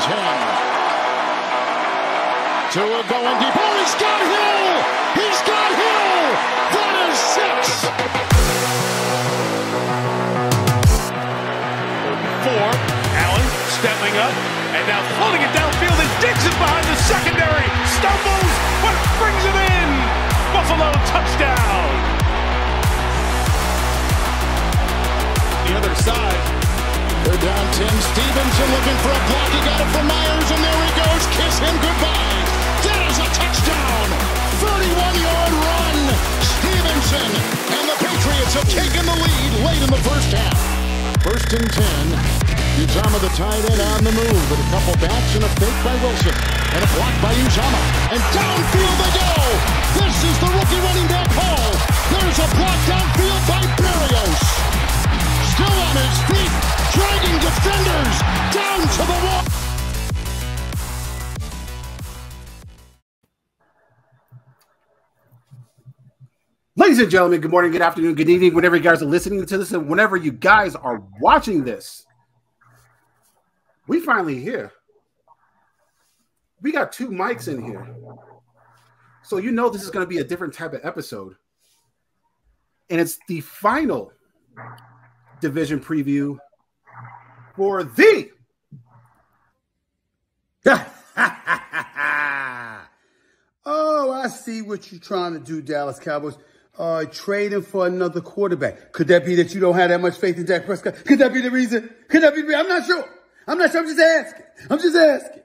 10. Tua going deep. Oh, he's got Hill! He's got Hill! That is 6. 4. Allen stepping up and now floating it downfield and digs it behind the secondary. Stumbles, but brings it in. Buffalo touchdown. The other side. They're down 10. Stevenson looking for a block. He got it from Myers, and there he goes. Kiss him goodbye. That is a touchdown. 31-yard run. Stevenson and the Patriots have taken the lead late in the first half. 1st and 10. Uzama, the tight end, on the move, with a couple backs and a fake by Wilson. And a block by Uzama. And downfield they go. This is the rookie running back Hall. There's a block downfield by Berrios. Still on his feet, dragging defenders down to the wall. Ladies and gentlemen, good morning, good afternoon, good evening, whenever you guys are listening to this and whenever you guys are watching this. We finally here. We got 2 mics in here. So you know this is going to be a different type of episode. And it's the final division preview for the Oh, I see what you're trying to do, Dallas Cowboys. Trading for another quarterback. Could that be that you don't have that much faith in Dak Prescott? Could that be the reason? Could that be the reason? I'm not sure. I'm just asking.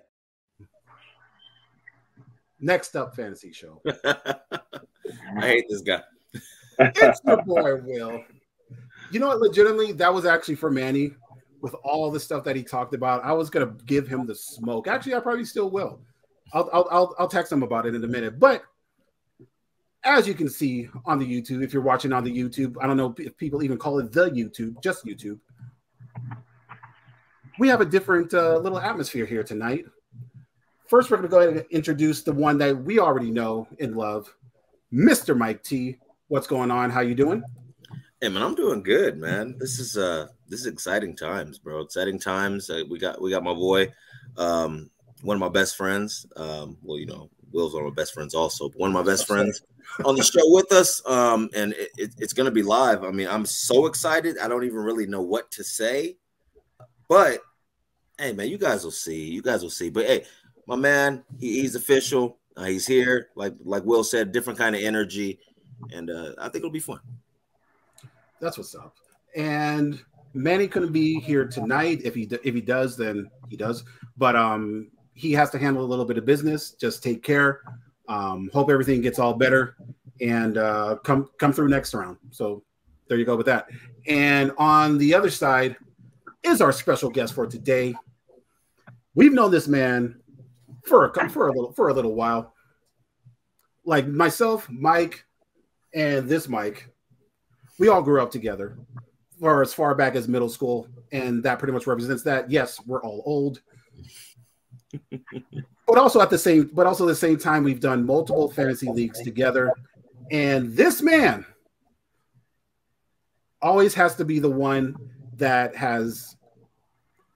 Next up fantasy show. I hate this guy. It's your boy, Will. You know what? Legitimately, that was actually for Manny with all the stuff that he talked about. I was going to give him the smoke. Actually, I probably still will. I'll text him about it in a minute. But as you can see on the YouTube, if you're watching on the YouTube, I don't know if people even call it the YouTube, just YouTube. We have a different little atmosphere here tonight. First, we're going to go ahead and introduce the one that we already know and love, Mr. Mike T. What's going on? How you doing? Hey man, I'm doing good, man. This is exciting times, bro. Exciting times. We got my boy, one of my best friends. Well, you know, Will's one of my best friends also, but one of my best friends on the show with us. And it's gonna be live. I mean, I'm so excited. I don't even really know what to say, but hey, man, you guys will see. But hey, my man, he's official. He's here. Like Will said, different kind of energy, and I think it'll be fun. That's what's up. And Manny couldn't be here tonight. If he does, then he does. But he has to handle a little bit of business. Just take care. Hope everything gets all better, and come through next round. So there you go with that. And on the other side is our special guest for today. We've known this man for a little while. Like myself, Mike, and this Mike, we all grew up together for as far back as middle school, and that pretty much represents that. Yes, we're all old. But also at the same time, we've done multiple fantasy leagues together. And this man always has to be the one that has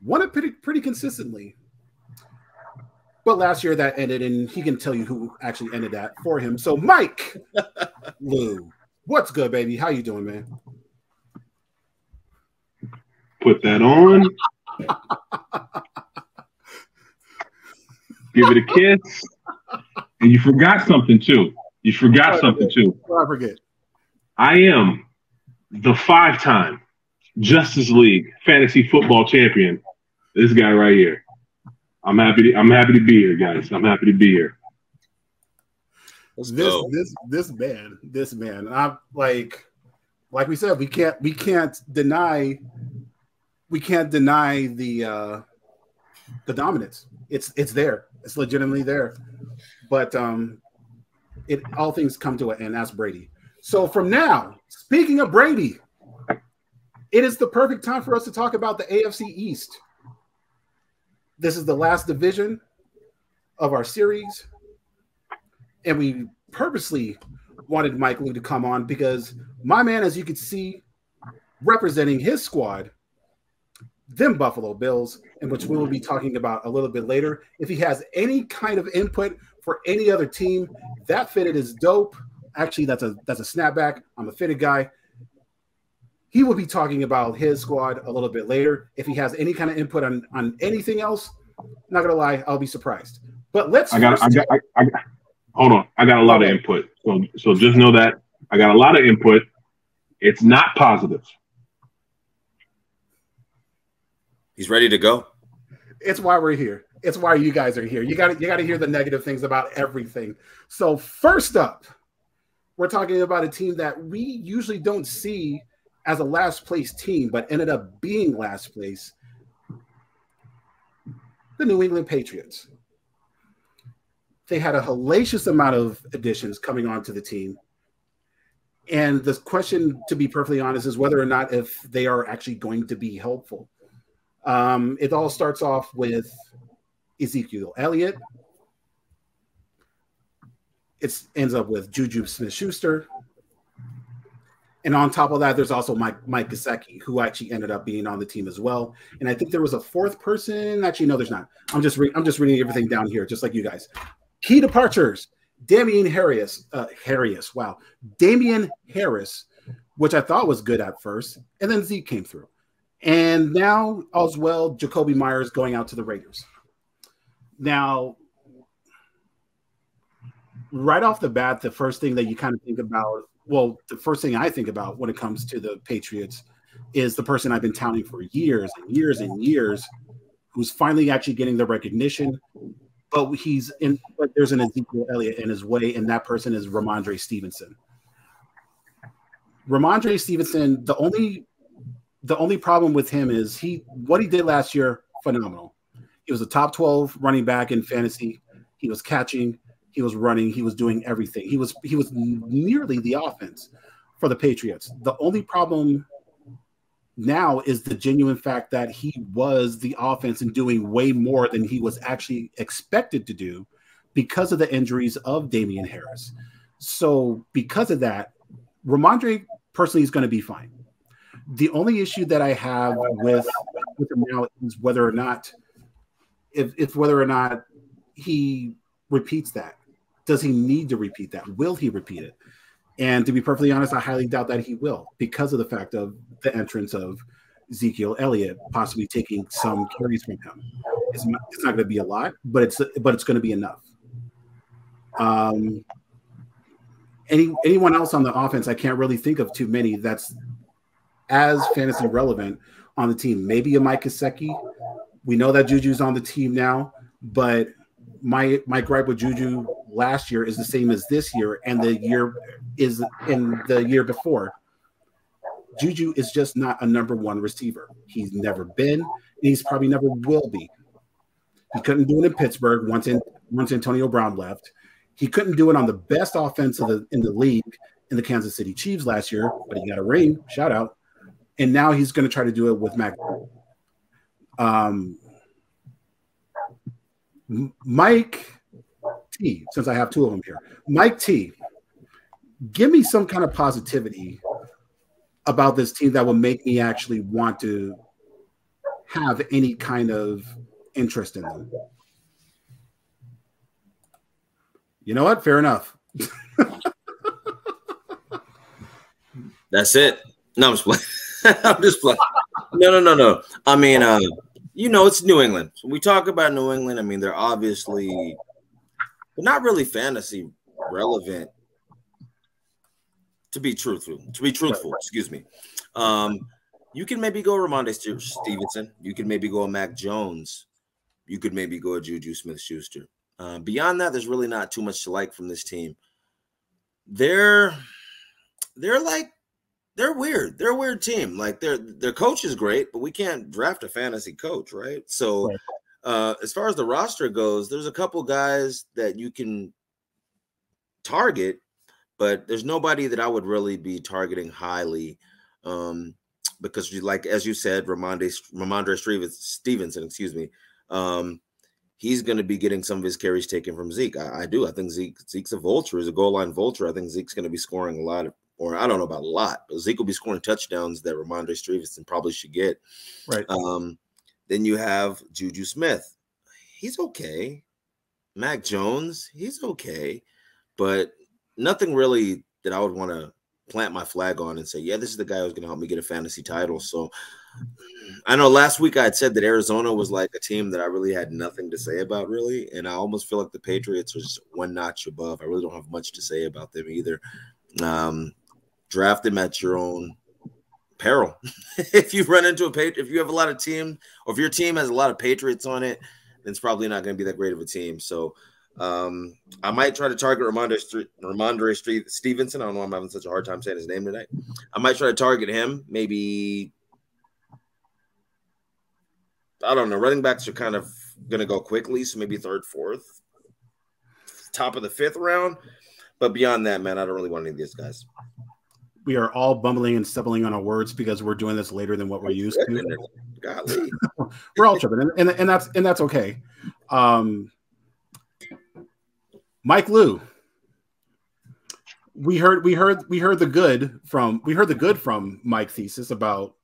won it pretty consistently. But last year that ended, and he can tell you who actually ended that for him. So Mike Lew, what's good, baby? How you doing, man? Put that on. Give it a kiss. And you forgot something, too. I forget. I am the 5-time Justice League fantasy football champion. This guy right here. I'm happy to be here, guys. I'm happy to be here. This man. I'm like we said, we can't deny the dominance. It's there. It's legitimately there. But all things come to an end. That's Brady. So from now, speaking of Brady, it is the perfect time for us to talk about the AFC East. This is the last division of our series, and we purposely wanted Mike Lew to come on because my man, as you can see, representing his squad, them Buffalo Bills, in which we will be talking about a little bit later. If he has any kind of input for any other team, that fitted is dope. Actually, that's a snapback. I'm a fitted guy. He will be talking about his squad a little bit later. If he has any kind of input on anything else, not gonna lie, I'll be surprised. But hold on. I got a lot of input. So just know that I got a lot of input. It's not positive. He's ready to go. It's why we're here. It's why you guys are here. You got to hear the negative things about everything. So first up, we're talking about a team that we usually don't see as a last place team, but ended up being last place. The New England Patriots. They had a hellacious amount of additions coming onto the team. And the question, to be perfectly honest, is whether or not if they are actually going to be helpful. It all starts off with Ezekiel Elliott. It ends up with Juju Smith-Schuster. And on top of that, there's also Mike Gesicki, who actually ended up being on the team as well. And I think there was a fourth person. Actually, no, there's not. I'm just reading everything down here, just like you guys. Key departures: Damian Harris. Damian Harris, which I thought was good at first, and then Zeke came through. And now, as well, Jacoby Myers going out to the Raiders. Now, right off the bat, the first thing that you kind of think about, well, the first thing I think about when it comes to the Patriots is the person I've been touting for years and years and years, who's finally actually getting the recognition. But there's an Ezekiel Elliott in his way, and that person is Ramondre Stevenson. Ramondre Stevenson, the only problem with him is what he did last year, phenomenal. He was a top 12 running back in fantasy. He was catching, he was running, he was doing everything. He was nearly the offense for the Patriots. The only problem now is the genuine fact that he was the offense and doing way more than he was actually expected to do because of the injuries of Damian Harris. So because of that, Ramondre personally is going to be fine. The only issue that I have with him now is whether or not he repeats that. Does he need to repeat that? Will he repeat it? And to be perfectly honest, I highly doubt that he will, because of the fact of the entrance of Ezekiel Elliott possibly taking some carries from him. It's not going to be a lot, but it's going to be enough. Anyone else on the offense, I can't really think of too many that's as fantasy relevant on the team. Maybe a Mike Gesicki. We know that Juju's on the team now, but my gripe with Juju last year is the same as this year, and the year is in the year before. Juju is just not a number one receiver. He's never been, and he's probably never will be. He couldn't do it in Pittsburgh once Antonio Brown left. He couldn't do it on the best offense in the league in the Kansas City Chiefs last year, but he got a ring. Shout out. And now he's going to try to do it with Mac. Mike T, since I have two of them here. Mike T, give me some kind of positivity about this team that will make me actually want to have any kind of interest in them. You know what? Fair enough. That's it. No, I'm just playing. I'm just playing. No. I mean, it's New England. When we talk about New England, I mean, they're not really fantasy relevant, to be truthful, excuse me. You can maybe go Ramondre Stevenson. You can maybe go a Mac Jones. You could maybe go a Juju Smith-Schuster. Beyond that, there's really not too much to like from this team. They're weird. They're a weird team. Like their coach is great, but we can't draft a fantasy coach, right? So as far as the roster goes, there's a couple guys that you can target, but there's nobody that I would really be targeting highly, because as you said, Ramondre Stevenson, excuse me. He's going to be getting some of his carries taken from Zeke. I do. I think Zeke's a vulture. He's a goal line vulture. I think Zeke's going to be scoring a lot or I don't know about a lot, but Zeke will be scoring touchdowns that Ramondre Stevenson probably should get. Right. Then you have Juju Smith. He's okay. Mac Jones, he's okay, but nothing really that I would want to plant my flag on and say, yeah, this is the guy who's going to help me get a fantasy title. So I know last week I had said that Arizona was like a team that I really had nothing to say about, really, and I almost feel like the Patriots are just one notch above. I really don't have much to say about them either. Draft them at your own peril. If you run into if you have a lot of team, or if your team has a lot of Patriots on it, then it's probably not going to be that great of a team. So I might try to target Ramondre Stevenson. I don't know why I'm having such a hard time saying his name tonight. I might try to target him. Maybe, I don't know. Running backs are kind of going to go quickly, so maybe third, fourth, top of the fifth round. But beyond that, man, I don't really want any of these guys. We are all bumbling and stumbling on our words because we're doing this later than what we're used to. Golly. We're all tripping, and that's okay. Mike Lew. We heard the good from Mike Thesis about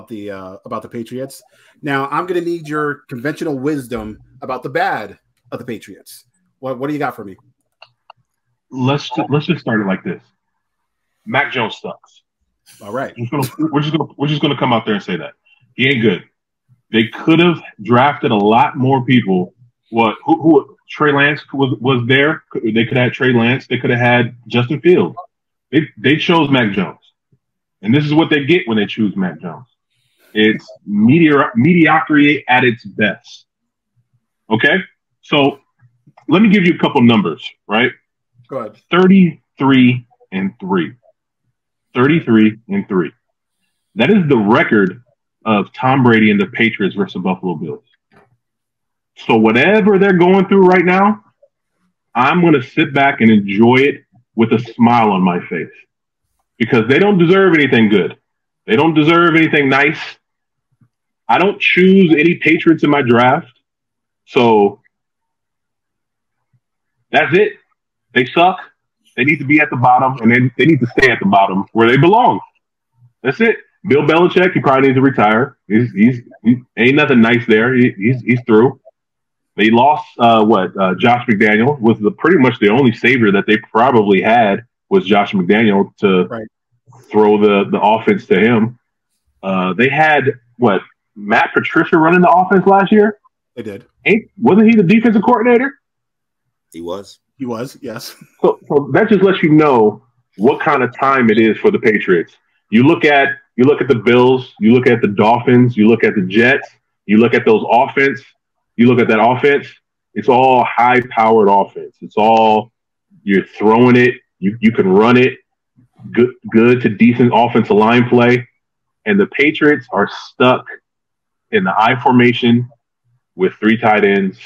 the Patriots. Now I'm going to need your conventional wisdom about the bad of the Patriots. What do you got for me? Let's just start it like this. Mac Jones sucks. All right. We're just gonna come out there and say that. He ain't good. They could have drafted a lot more people. Who Trey Lance was there. They could have had Trey Lance. They could have had Justin Fields. They chose Mac Jones. And this is what they get when they choose Mac Jones. It's mediocrity at its best. Okay? So let me give you a couple numbers, right? Go ahead. 33-3. 33-3. That is the record of Tom Brady and the Patriots versus the Buffalo Bills. So whatever they're going through right now, I'm going to sit back and enjoy it with a smile on my face because they don't deserve anything good. They don't deserve anything nice. I don't choose any Patriots in my draft. So that's it. They suck. They need to be at the bottom, and they need to stay at the bottom where they belong. That's it. Bill Belichick, he probably needs to retire. He ain't nothing nice there. He's through. They lost Josh McDaniel was pretty much the only savior that they probably had was Josh McDaniel to throw the offense to him. They had Matt Patricia running the offense last year. They did. Wasn't he the defensive coordinator? He was. He was, yes. So that just lets you know what kind of time it is for the Patriots. You look at the Bills, you look at the Dolphins, you look at the Jets, you look at those offense, you look at that offense, it's all high-powered offense. It's all you're throwing it, you can run it, good to decent offensive line play. And the Patriots are stuck in the I formation with 3 tight ends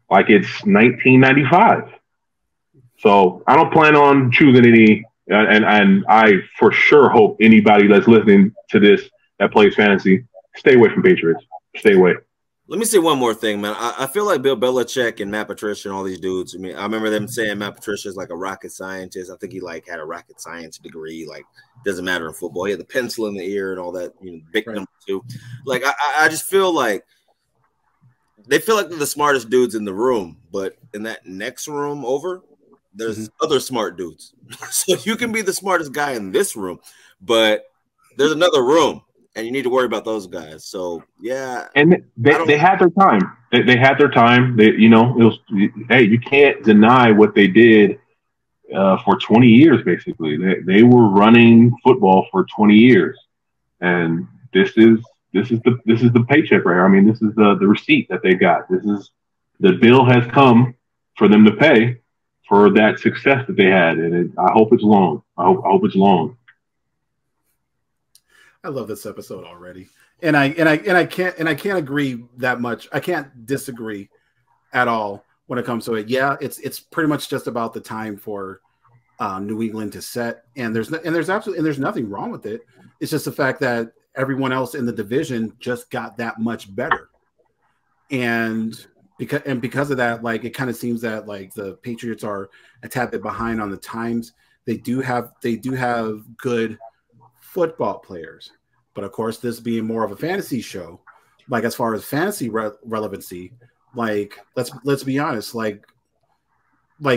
like it's 1995. So I don't plan on choosing any, and I for sure hope anybody that's listening to this that plays fantasy, stay away from Patriots. Stay away. Let me say one more thing, man. I feel like Bill Belichick and Matt Patricia and all these dudes. I mean, I remember them saying Matt Patricia is like a rocket scientist. I think he had a rocket science degree. Like, doesn't matter in football. He had the pencil in the ear and all that. Big number 2. Like, I just feel like they feel like they're the smartest dudes in the room, but in that next room over, there's other smart dudes. So you can be the smartest guy in this room, but there's another room, and you need to worry about those guys. So yeah, and they had their time. They had their time. You can't deny what they did for 20 years. Basically, they were running football for 20 years, and this is the paycheck right here. I mean, this is the receipt that they got. This is the bill has come for them to pay for that success that they had, and I hope it's long. I hope it's long. I love this episode already, and I can't agree that much. I can't disagree at all when it comes to it. Yeah, it's pretty much just about the time for New England to set, and there's nothing wrong with it. It's just the fact that everyone else in the division just got that much better, and because of that, like, it kind of seems that like the Patriots are a tad bit behind on the times. They do have good football players, but of course, this being more of a fantasy show, like as far as fantasy relevancy, like let's be honest, like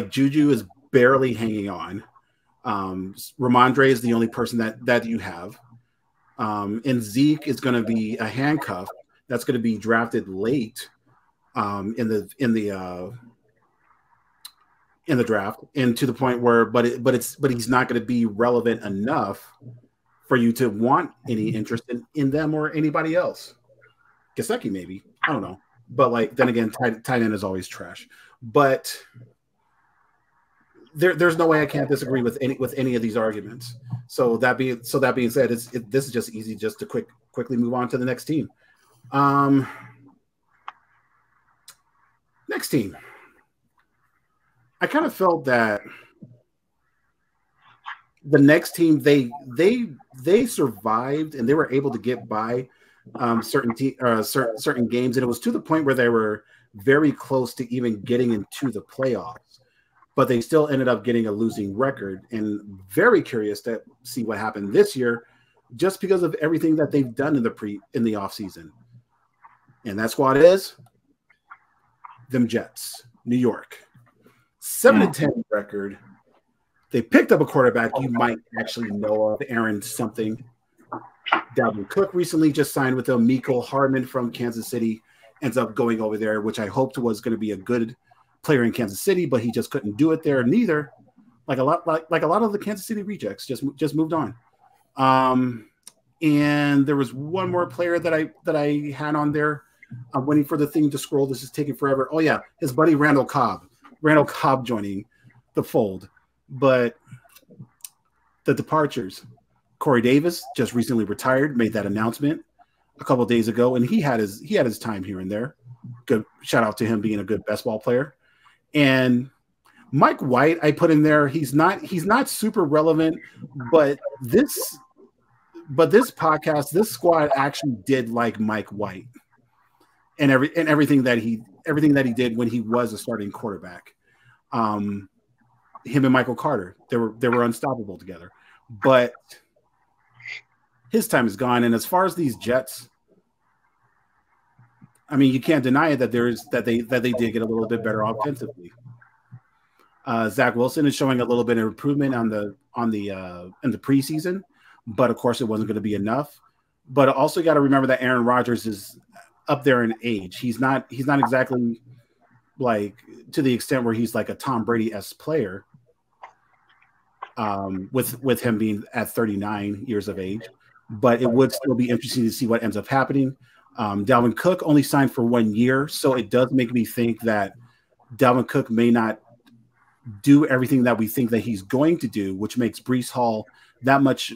Juju is barely hanging on. Ramondre is the only person that you have, and Zeke is going to be a handcuff that's going to be drafted late in the draft, and to the point where, but he's not going to be relevant enough for you to want any interest in them or anybody else. Gesicki maybe, I don't know, but like then again, tight end is always trash. But there's no way I can't disagree with any of these arguments. So that being said, this is just easy just to quickly move on to the next team. Next team. I kind of felt that the next team they survived and they were able to get by certain games, and it was to the point where they were very close to even getting into the playoffs, but they still ended up getting a losing record. And very curious to see what happened this year, just because of everything that they've done in the offseason. And that squad is them Jets, New York. 7-10 record. They picked up a quarterback you might actually know of, Aaron something. Dalvin Cook recently just signed with them. Mecole Hardman from Kansas City ends up going over there, which I hoped was going to be a good player in Kansas City, but he just couldn't do it there. Neither, like a lot of the Kansas City rejects just moved on. And there was one more player that I had on there. I'm waiting for the thing to scroll. This is taking forever. Oh yeah, his buddy Randall Cobb joining the fold. But the departures, Corey Davis just recently retired, made that announcement a couple of days ago, and he had his time here and there. Good shout out to him being a good best ball player. And Mike White, I put in there. He's not super relevant, but this podcast, this squad actually did like Mike White and everything that he did when he was a starting quarterback. Him and Michael Carter, they were unstoppable together. But his time is gone. And as far as these Jets, I mean, you can't deny it that they did get a little bit better offensively. Zach Wilson is showing a little bit of improvement in the preseason, but of course it wasn't going to be enough. But also you got to remember that Aaron Rodgers is up there in age. He's not exactly like to the extent where he's like a Tom Brady-esque player. With him being at 39 years of age, but it would still be interesting to see what ends up happening. Dalvin Cook only signed for 1 year, so it does make me think that Dalvin Cook may not do everything that we think that he's going to do, which makes Breece Hall that much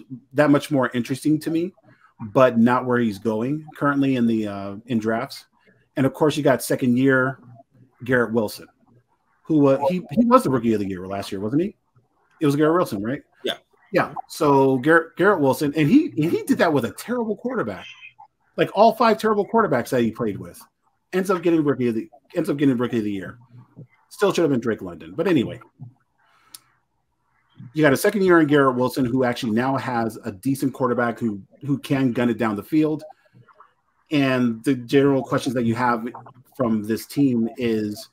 more interesting to me, but not where he's going currently in drafts. And of course, you got second year Garrett Wilson, who he was the rookie of the year last year, wasn't he? It was Garrett Wilson, right? Yeah. Yeah. So Garrett Wilson, and he did that with a terrible quarterback. Like all 5 terrible quarterbacks that he played with, ends up getting rookie of the year. Still should have been Drake London, but anyway, you got a second year in Garrett Wilson, who actually now has a decent quarterback who can gun it down the field. And the general questions that you have from this team is,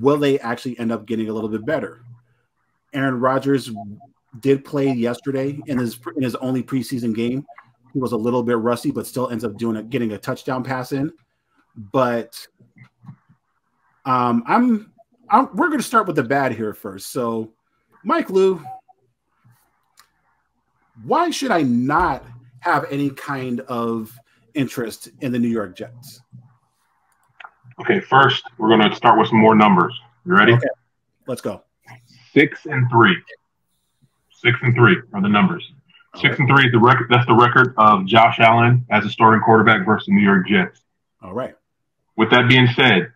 will they actually end up getting a little bit better? Aaron Rodgers did play yesterday in his only preseason game. He was a little bit rusty, but still ends up getting a touchdown pass in. But we're going to start with the bad here first. So, Mike Lew, why should I not have any kind of interest in the New York Jets? Okay, first we're going to start with some more numbers. You ready? Okay, let's go. 6-3. 6-3 are the numbers. All 6-3 is the record. That's the record of Josh Allen as a starting quarterback versus the New York Jets. All right. With that being said,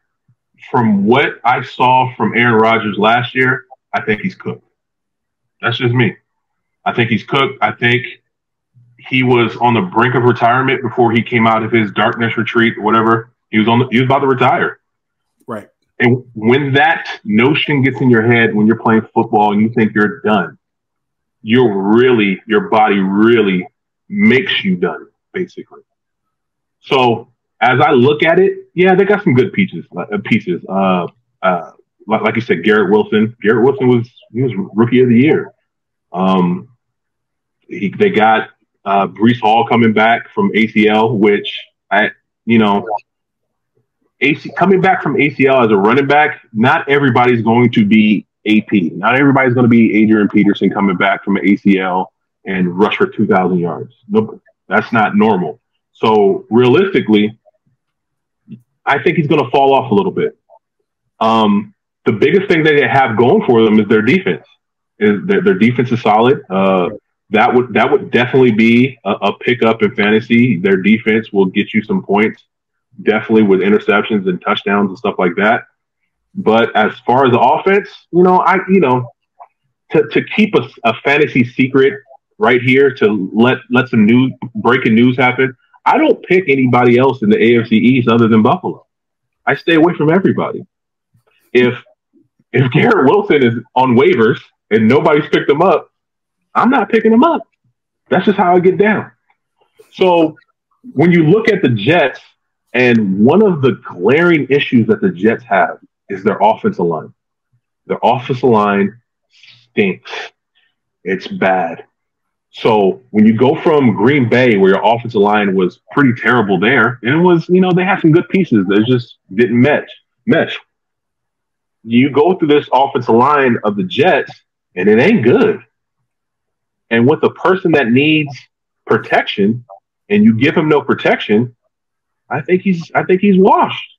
from what I saw from Aaron Rodgers last year, I think he's cooked. That's just me. I think he's cooked. I think he was on the brink of retirement before he came out of his darkness retreat or whatever. He was about to retire. Right. And when that notion gets in your head when you're playing football and you think you're done, your body really makes you done, basically. So as I look at it, yeah, they got some good pieces. Like you said, Garrett Wilson. Garrett Wilson was rookie of the year. They got Breece Hall coming back from ACL, which coming back from ACL as a running back, not everybody's going to be AP. Not everybody's going to be Adrian Peterson coming back from an ACL and rush for 2,000 yards. No, that's not normal. So realistically, I think he's going to fall off a little bit. The biggest thing that they have going for them is their defense. Their defense is solid. That would definitely be a pickup in fantasy. Their defense will get you some points, definitely with interceptions and touchdowns and stuff like that. But as far as the offense, to keep a fantasy secret right here, to let some breaking news happen, I don't pick anybody else in the AFC East other than Buffalo. I stay away from everybody. If Garrett Wilson is on waivers and nobody's picked him up, I'm not picking him up. That's just how I get down. So when you look at the Jets, and one of the glaring issues that the Jets have is their offensive line. Their offensive line stinks. It's bad. So when you go from Green Bay, where your offensive line was pretty terrible there, and it was, they had some good pieces that just didn't mesh. You go through this offensive line of the Jets, and it ain't good. And with a person that needs protection, and you give him no protection, I think he's washed.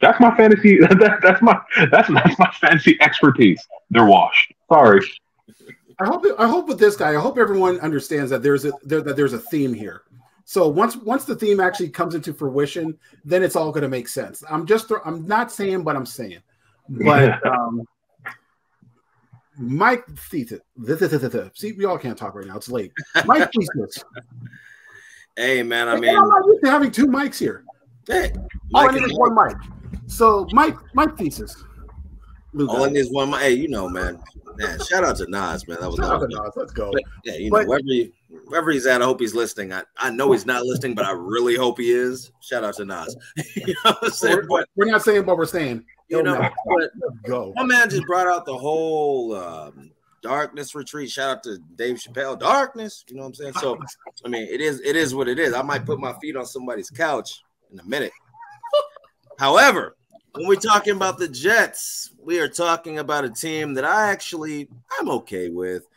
That's my fantasy. That's my fantasy expertise. They're washed. Sorry. I hope with this guy, I hope everyone understands that there's a theme here. So once the theme actually comes into fruition, then it's all going to make sense. I'm not saying, but I'm saying. But Mike Thesis. See, we all can't talk right now. It's late. Mike Thesis. Hey, man, I'm not used to having two mics here. Hey, all I need is one mic. So, Mike Thesis. All I need is one mic. Hey, man. Shout out to Nas, man. That was shout out to Nas. Let's go. But, yeah, wherever he's at, I hope he's listening. I know he's not listening, but I really hope he is. Shout out to Nas. You know what I'm saying? We're not saying what we're saying. But let's go. My man just brought out the whole darkness retreat. Shout out to Dave Chappelle. Darkness, you know what I'm saying? So, I mean, it is what it is. I might put my feet on somebody's couch in a minute. However, when we're talking about the Jets, we are talking about a team that I'm okay with.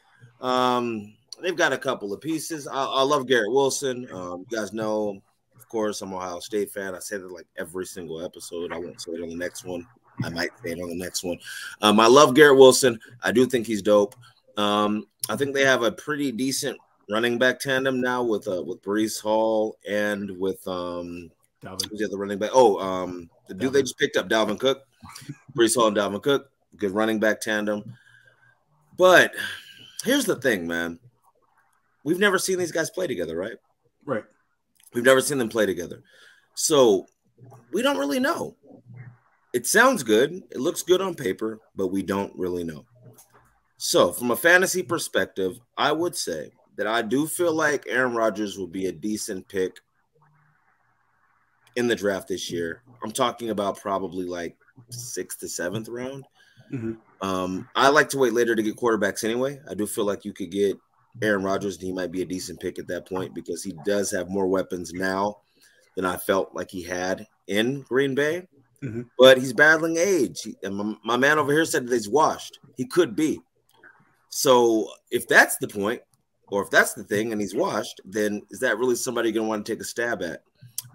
They've got a couple of pieces. I love Garrett Wilson. You guys know, of course, I'm an Ohio State fan. I say that like every single episode. I won't say it on the next one. I might say it on the next one. I love Garrett Wilson. I do think he's dope. I think they have a pretty decent running back tandem now with Breece Hall and with who's the other running back? The dude they just picked up, Dalvin Cook. Breece Hall and Dalvin Cook, good running back tandem. But here's the thing, man. We've never seen these guys play together, right? Right. We've never seen them play together. So we don't really know. It sounds good. It looks good on paper, but we don't really know. So from a fantasy perspective, I would say that I do feel like Aaron Rodgers will be a decent pick in the draft this year. I'm talking about probably like 6th to 7th round. Mm-hmm. I like to wait later to get quarterbacks anyway. I do feel like you could get Aaron Rodgers, and he might be a decent pick at that point because he does have more weapons now than I felt like he had in Green Bay. Mm-hmm. But he's battling age. And my man over here said that he's washed. He could be. So if that's the point, or if that's the thing and he's washed, then is that really somebody going to want to take a stab at?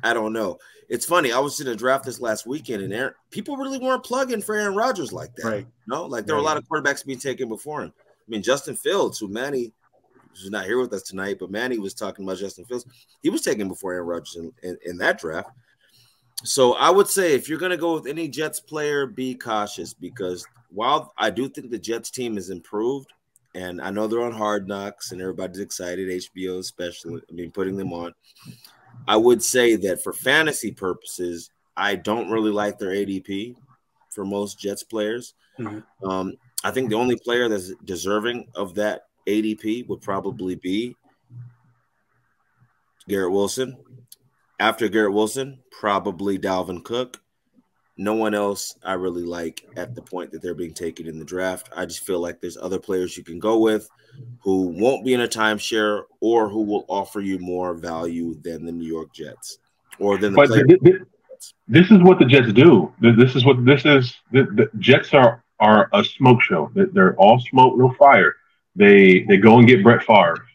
I don't know. It's funny. I was in a draft this last weekend, and people really weren't plugging for Aaron Rodgers like that. Right. No, like there were a lot of quarterbacks being taken before him. I mean, Justin Fields, who Manny who's not here with us tonight, but Manny was talking about Justin Fields. He was taken before Aaron Rodgers in that draft. So I would say if you're going to go with any Jets player, be cautious because while I do think the Jets team is improved, and I know they're on Hard Knocks and everybody's excited, HBO especially, putting them on, I would say that for fantasy purposes, I don't really like their ADP for most Jets players. Mm-hmm. I think the only player that's deserving of that ADP would probably be Garrett Wilson. After Garrett Wilson, probably Dalvin Cook. No one else I really like at the point that they're being taken in the draft. I just feel like there's other players you can go with who won't be in a timeshare or who will offer you more value than the New York Jets or than the players. This is what the Jets do. This is what this is. The Jets are a smoke show. They're all smoke, no fire. They go and get Brett Favre,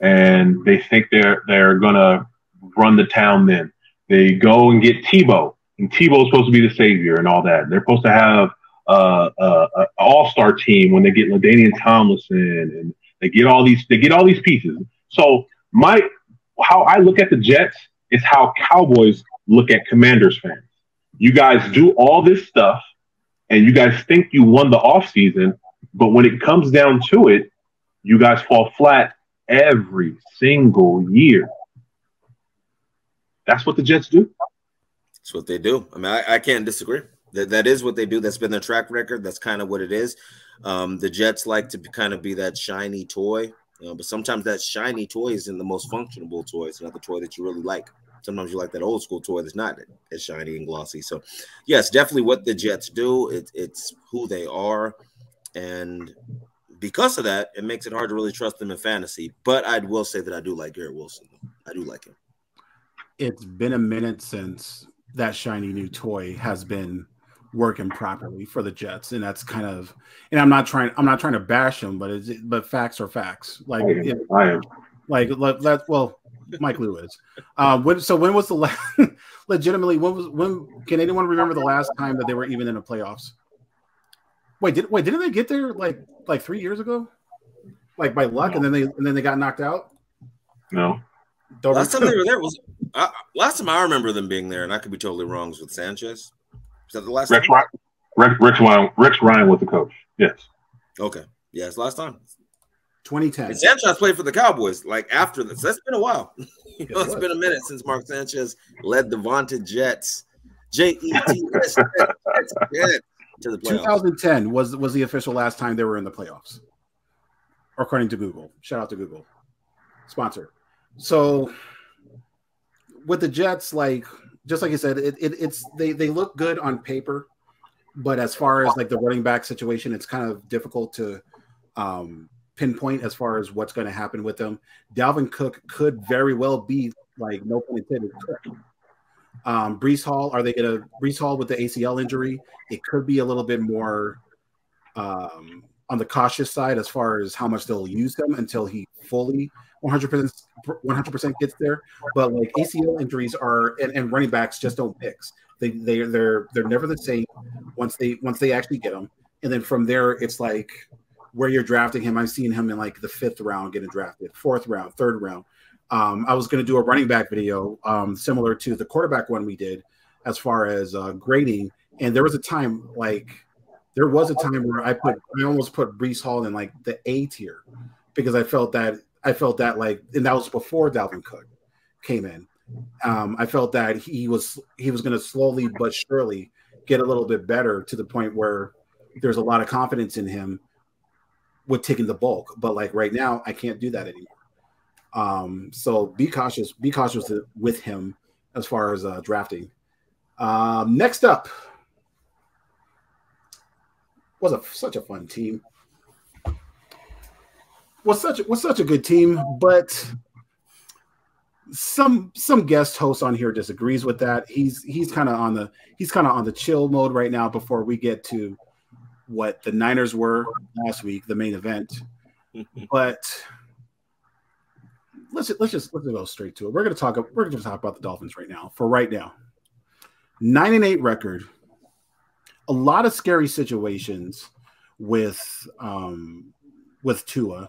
and they think they're gonna run the town. Then they go and get Tebow, and Tebow's supposed to be the savior and all that. They're supposed to have an all-star team when they get LaDainian Tomlinson, and they get all these pieces. So how I look at the Jets is how Cowboys look at Commanders fans. You guys do all this stuff, and you guys think you won the offseason, but when it comes down to it, you guys fall flat every single year. That's what the Jets do. That's what they do. I mean, I can't disagree. That is what they do. That's been their track record. That's kind of what it is. The Jets like to kind of be that shiny toy, but sometimes that shiny toy isn't the most functional toy. It's not the toy that you really like. Sometimes you like that old school toy that's not as shiny and glossy. So, yes, definitely what the Jets do. It's who they are. And because of that, it makes it hard to really trust them in fantasy. But I will say that I do like Garrett Wilson. I do like him. It's been a minute since that shiny new toy has been working properly for the Jets, and that's kind of. And I'm not trying to bash him, but facts are facts. Like I am. Like that. Well, Mike Lew is. When was the last? Legitimately, when can anyone remember the last time that they were even in the playoffs? Didn't they get there like 3 years ago? Like by luck, No. and then they got knocked out? No. Last time they were there was last time I remember them being there, and I could be totally wrong, was with Sanchez. Is that the last time? Rex Ryan was the coach. Yes. Okay. Yeah, it's last time. 2010. And Sanchez played for the Cowboys like after this. That's been a while. It's been a minute since Mark Sanchez led the vaunted Jets. Jets to the playoffs. 2010 was the official last time they were in the playoffs, according to Google. Shout out to Google, sponsor. So with the Jets, just like you said, they look good on paper, but as far as like the running back situation, it's kind of difficult to pinpoint as far as what's going to happen with them. Dalvin Cook could very well be, like, no pun intended, Cook. Breece Hall, Breece Hall with the ACL injury? It could be a little bit more on the cautious side as far as how much they'll use him until he fully 100% gets there. But like ACL injuries are and running backs just don't mix. They're never the same once they actually get them, and then from there it's like where you're drafting him. I've seen him in like the 5th round getting drafted, 4th round, 3rd round. I was going to do a running back video similar to the quarterback one we did as far as grading, and there was a time where I almost put Breece Hall in like the A tier because I felt that like, and that was before Dalvin Cook came in. I felt that he was going to slowly but surely get a little bit better to the point where there's a lot of confidence in him with taking the bulk. But like right now, I can't do that anymore. So be cautious with him as far as drafting. Next up was such a fun team. Was such a good team, but some guest host on here disagrees with that. He's kind of on the chill mode right now before we get to what the Niners were last week, the main event. But let's just go straight to it. We're gonna talk about the Dolphins right now. For right now, 9-8 record. A lot of scary situations with Tua.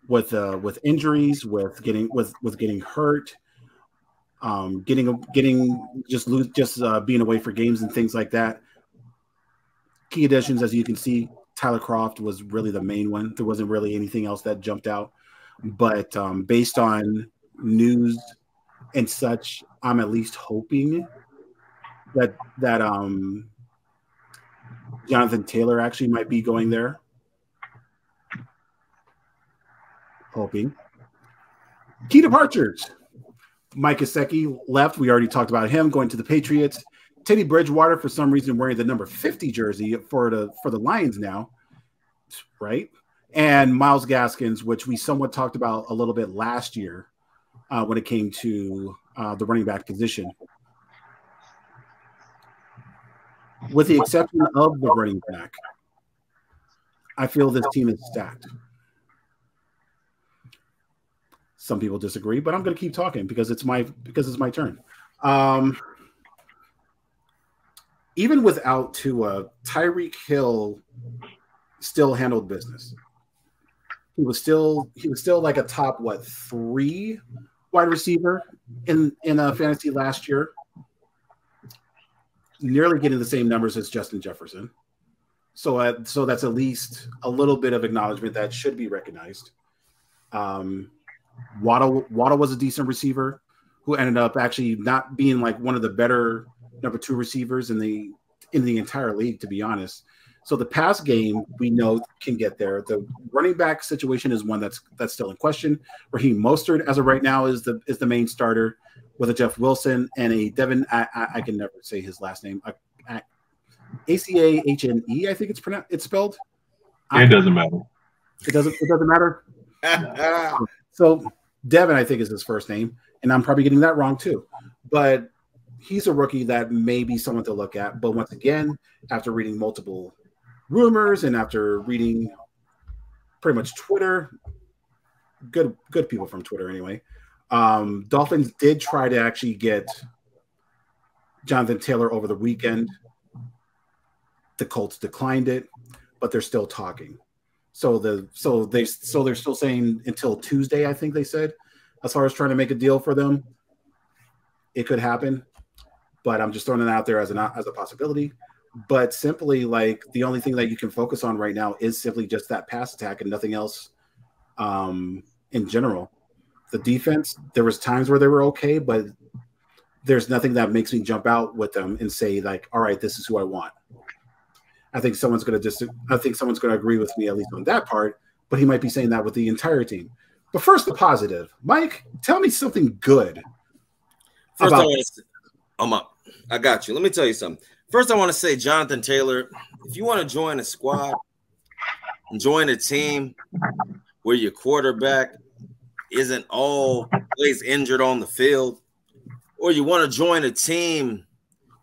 With injuries, with getting hurt, being away for games and things like that. Key additions, as you can see, Tyler Kroft was really the main one. There wasn't really anything else that jumped out, but based on news and such, I'm at least hoping that Jonathan Taylor actually might be going there. Hoping. Key departures. Mike Gesicki left. We already talked about him going to the Patriots. Teddy Bridgewater, for some reason, wearing the number 50 jersey for the Lions now, right? And Myles Gaskins, which we somewhat talked about a little bit last year when it came to the running back position. With the exception of the running back, I feel this team is stacked. Some people disagree, but I'm going to keep talking because it's my turn. Even without Tua, Tyreek Hill still handled business. He was still like a top 3 wide receiver in fantasy last year, nearly getting the same numbers as Justin Jefferson. So that's at least a little bit of acknowledgement that should be recognized. Waddle was a decent receiver who ended up actually not being like one of the better number 2 receivers in the entire league, to be honest. So the pass game we know can get there. The running back situation is one that's still in question. Raheem Mostert, as of right now, is the main starter with a Jeff Wilson and a Devin. I can never say his last name. Achane, I think it's spelled. It doesn't matter. It doesn't matter. So Devin, I think, is his first name, and I'm probably getting that wrong too. But he's a rookie that may be someone to look at. But once again, after reading multiple rumors and after reading pretty much Twitter, good people from Twitter anyway, Dolphins did try to actually get Jonathan Taylor over the weekend. The Colts declined it, but they're still talking. So they're still saying until Tuesday, I think they said, as far as trying to make a deal for them. It could happen, but I'm just throwing it out there as a possibility. But simply, like, the only thing that you can focus on right now is simply just that pass attack and nothing else. In general, the defense, there was times where they were okay, but there's nothing that makes me jump out with them and say, like, all right, this is who I want. I think someone's going to agree with me, at least on that part, but he might be saying that with the entire team. But first, the positive. Mike, tell me something good. First, I got you. Let me tell you something. First, I want to say, Jonathan Taylor, if you want to join a squad and join a team where your quarterback isn't always injured on the field, or you want to join a team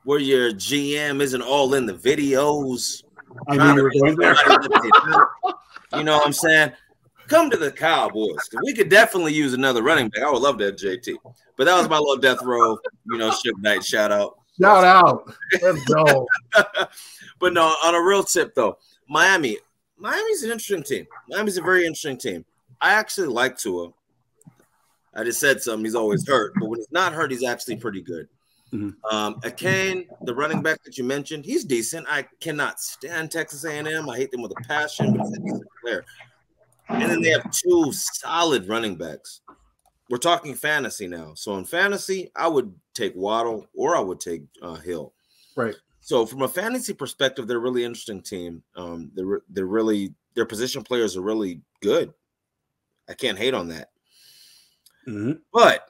where your GM isn't all in the videos, I knew you were going there. You know what I'm saying? Come to the Cowboys. We could definitely use another running back. I would love that, JT. But that was my little death row, Suge Knight shout out. Shout out. Let's go. But no, on a real tip though, Miami's an interesting team. Miami's a very interesting team. I actually like Tua. I just said something. He's always hurt, but when he's not hurt, he's actually pretty good. Mm-hmm. Akane, the running back that you mentioned, he's decent. I cannot stand Texas A&M. I hate them with a passion, but he's a decent player. And then they have 2 solid running backs. We're talking fantasy now. So in fantasy, I would take Waddle or I would take Hill. Right. So from a fantasy perspective, they're a really interesting team. Their position players are really good. I can't hate on that. Mm-hmm. But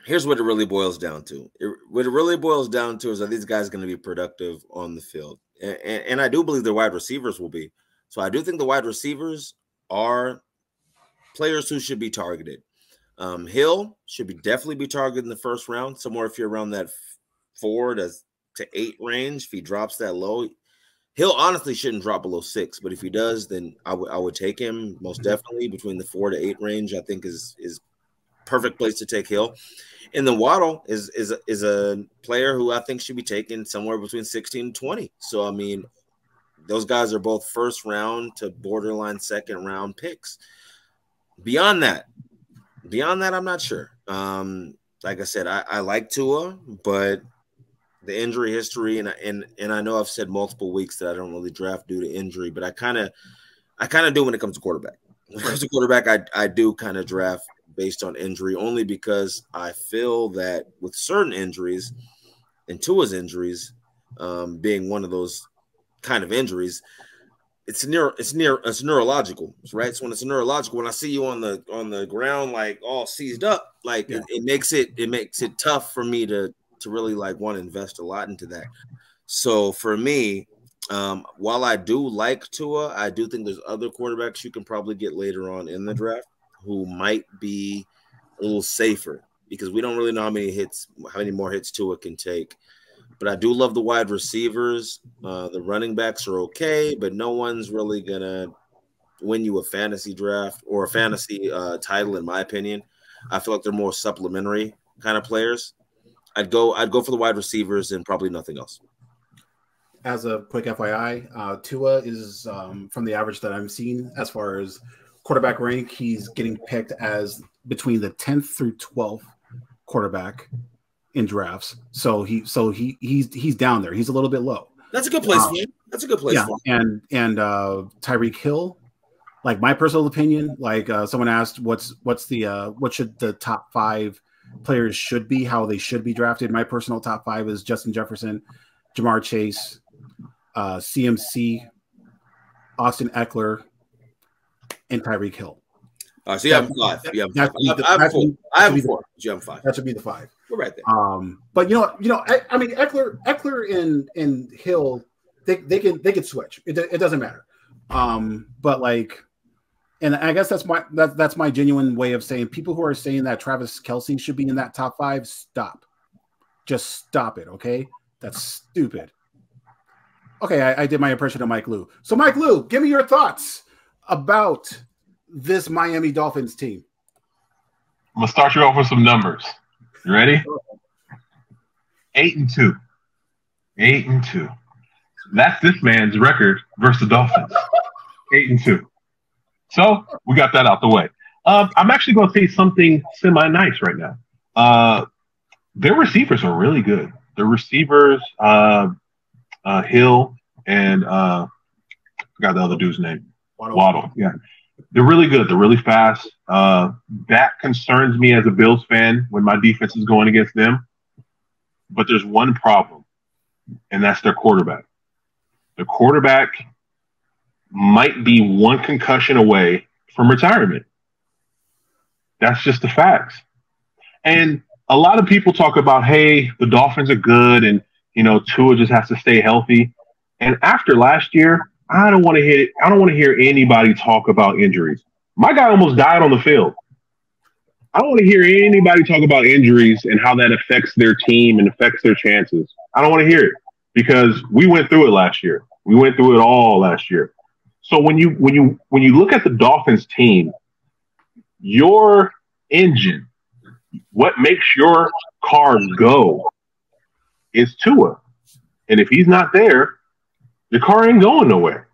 here's what it really boils down to. What it really boils down to is that these guys are going to be productive on the field. And I do believe their wide receivers will be. So I do think the wide receivers are players who should be targeted. Hill should definitely be targeted in the first round, somewhere if you're around that 4 to 8 range. If he drops that low, Hill honestly shouldn't drop below 6, but if he does, then I would take him most definitely between the 4 to 8 range. I think is perfect place to take Hill. And then Waddle is a player who I think should be taken somewhere between 16 and 20. So I mean, those guys are both first round to borderline second round picks. Beyond that, I'm not sure. Like I said, I like Tua, but the injury history, and I know I've said multiple weeks that I don't really draft due to injury, but I kind of do when it comes to quarterback. When it comes to quarterback, I do kind of draft based on injury, only because I feel that with certain injuries, and Tua's injuries being one of those kind of injuries, it's neurological, right? So when it's neurological, when I see you on the ground like all seized up, like it makes it tough for me to really like want to invest a lot into that. So for me, while I do like Tua, I do think there's other quarterbacks you can probably get later on in the draft who might be a little safer, because we don't really know how many more hits Tua can take. But I do love the wide receivers. The running backs are okay, but no one's really gonna win you a fantasy draft or a fantasy title, in my opinion. I feel like they're more supplementary kind of players. I'd go for the wide receivers and probably nothing else. As a quick FYI, Tua is from the average that I'm seeing as far as quarterback rank, he's getting picked as between the 10th through 12th quarterback in drafts. So he's down there. He's a little bit low. That's a good place for him. That's a good place for him. And Tyreek Hill, like my personal opinion, like someone asked what should the top 5 players should be, how they should be drafted. My personal top 5 is Justin Jefferson, Jamar Chase, CMC, Austin Eckler, and Tyreek Hill. So you have 5. I have 4. You have 5. That should be the 5. We're right there. But I mean, Eckler and Hill, they can switch. It doesn't matter. But like, and I guess that's my genuine way of saying, people who are saying that Travis Kelce should be in that top 5, stop. Just stop it, okay? That's stupid. Okay, I did my impression of Mike Lew. So Mike Lew, give me your thoughts about this Miami Dolphins team. I'm gonna start you off with some numbers. You ready? 8-2. 8-2. That's this man's record versus the Dolphins. 8-2. So we got that out the way. I'm actually going to say something semi-nice right now. Their receivers are really good. Their receivers, Hill and I forgot the other dude's name. Waddle. Yeah. They're really good. They're really fast. That concerns me as a Bills fan when my defense is going against them. But there's one problem, and that's their quarterback. The quarterback might be one concussion away from retirement. That's just the facts. And a lot of people talk about, hey, the Dolphins are good and, Tua just has to stay healthy. And after last year, I don't want to hear anybody talk about injuries. My guy almost died on the field. I don't want to hear anybody talk about injuries and how that affects their team and affects their chances. I don't want to hear it because we went through it last year. We went through it all last year. So when you look at the Dolphins team, your engine, what makes your car go is Tua. And if he's not there, your car ain't going nowhere.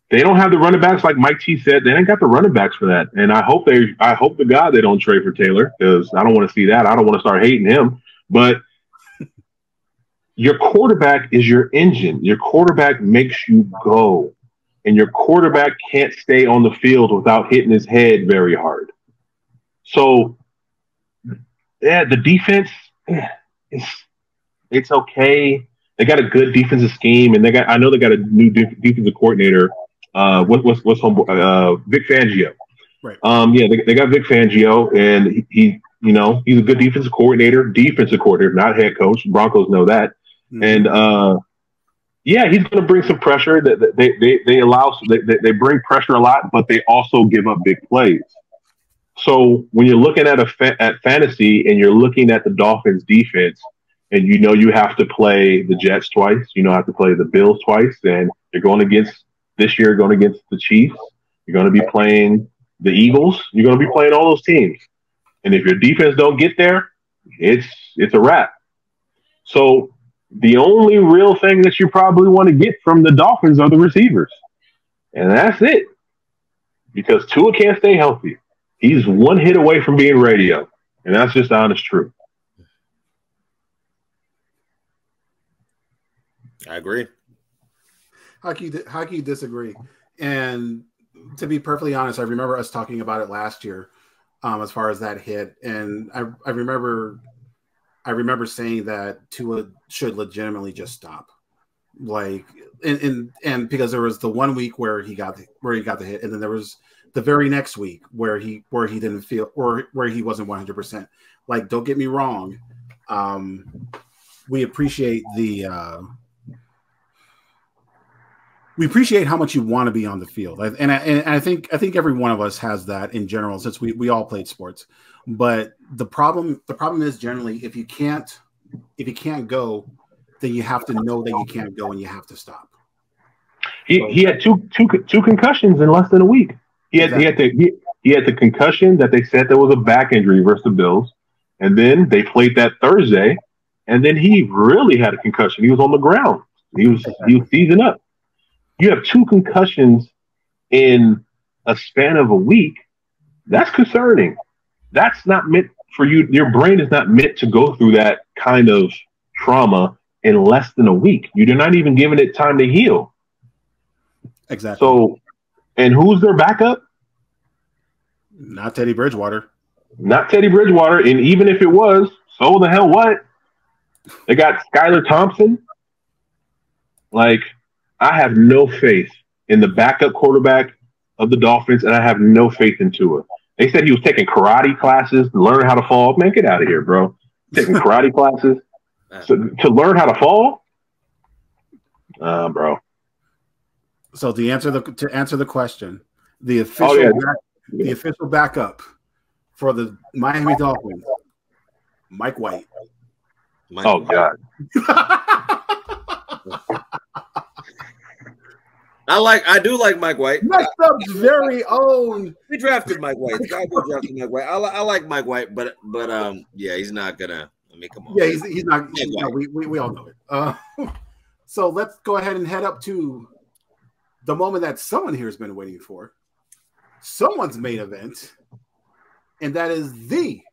They don't have the running backs like Mike T said. They ain't got the running backs for that. And I hope to God they don't trade for Taylor, because I don't want to see that. I don't want to start hating him. But your quarterback is your engine. Your quarterback makes you go. And your quarterback can't stay on the field without hitting his head very hard. So, yeah, the defense, it's okay. They got a good defensive scheme, and I know they got a new defensive coordinator. What's Vic Fangio? Right. They got Vic Fangio, and he's a good defensive coordinator, not head coach. Broncos know that. Mm-hmm. And he's going to bring some pressure. They bring pressure a lot, but they also give up big plays. So when you're looking at fantasy and you're looking at the Dolphins defense, and you have to play the Jets twice, have to play the Bills twice, and you're going against the Chiefs, you're going to be playing the Eagles, you're going to be playing all those teams. And if your defense don't get there, it's a wrap. So the only real thing that you probably want to get from the Dolphins are the receivers. And that's it. Because Tua can't stay healthy. He's one hit away from being radio. And that's just the honest truth. I agree. How can you disagree? And to be perfectly honest, I remember us talking about it last year, as far as that hit. And I remember saying that Tua should legitimately just stop. Like, and because there was the 1 week where he got the hit, and then there was the very next week where he didn't feel, or where he wasn't 100%. Like, don't get me wrong, we appreciate we appreciate how much you want to be on the field, and I think every one of us has that in general, since we all played sports. But the problem is, generally, if you can't go, then you have to know that you can't go, and you have to stop. He had two concussions in less than a week. He had the concussion that they said there was a back injury versus the Bills, and then they played that Thursday, and then he really had a concussion. He was on the ground. He was seizing up. You have 2 concussions in a span of a week. That's concerning. That's not meant for you. Your brain is not meant to go through that kind of trauma in less than a week. You're not even giving it time to heal. Exactly. So, and who's their backup? Not Teddy Bridgewater. Not Teddy Bridgewater. And even if it was, so the hell what? They got Skylar Thompson. Like, I have no faith in the backup quarterback of the Dolphins, and I have no faith in Tua. They said he was taking karate classes to learn how to fall. Man, get out of here, bro. Taking karate classes to learn how to fall? Bro. So to answer the question, the official backup for the Miami Dolphins, Mike White. Oh God. I do like Mike White. Messed up's very own. We drafted Mike White. The Cowboys drafted Mike White. I like Mike White, but yeah, he's not gonna make him. Yeah, he's not. We all know it. So let's go ahead and head up to the moment that someone here has been waiting for. Someone's main event, and that is the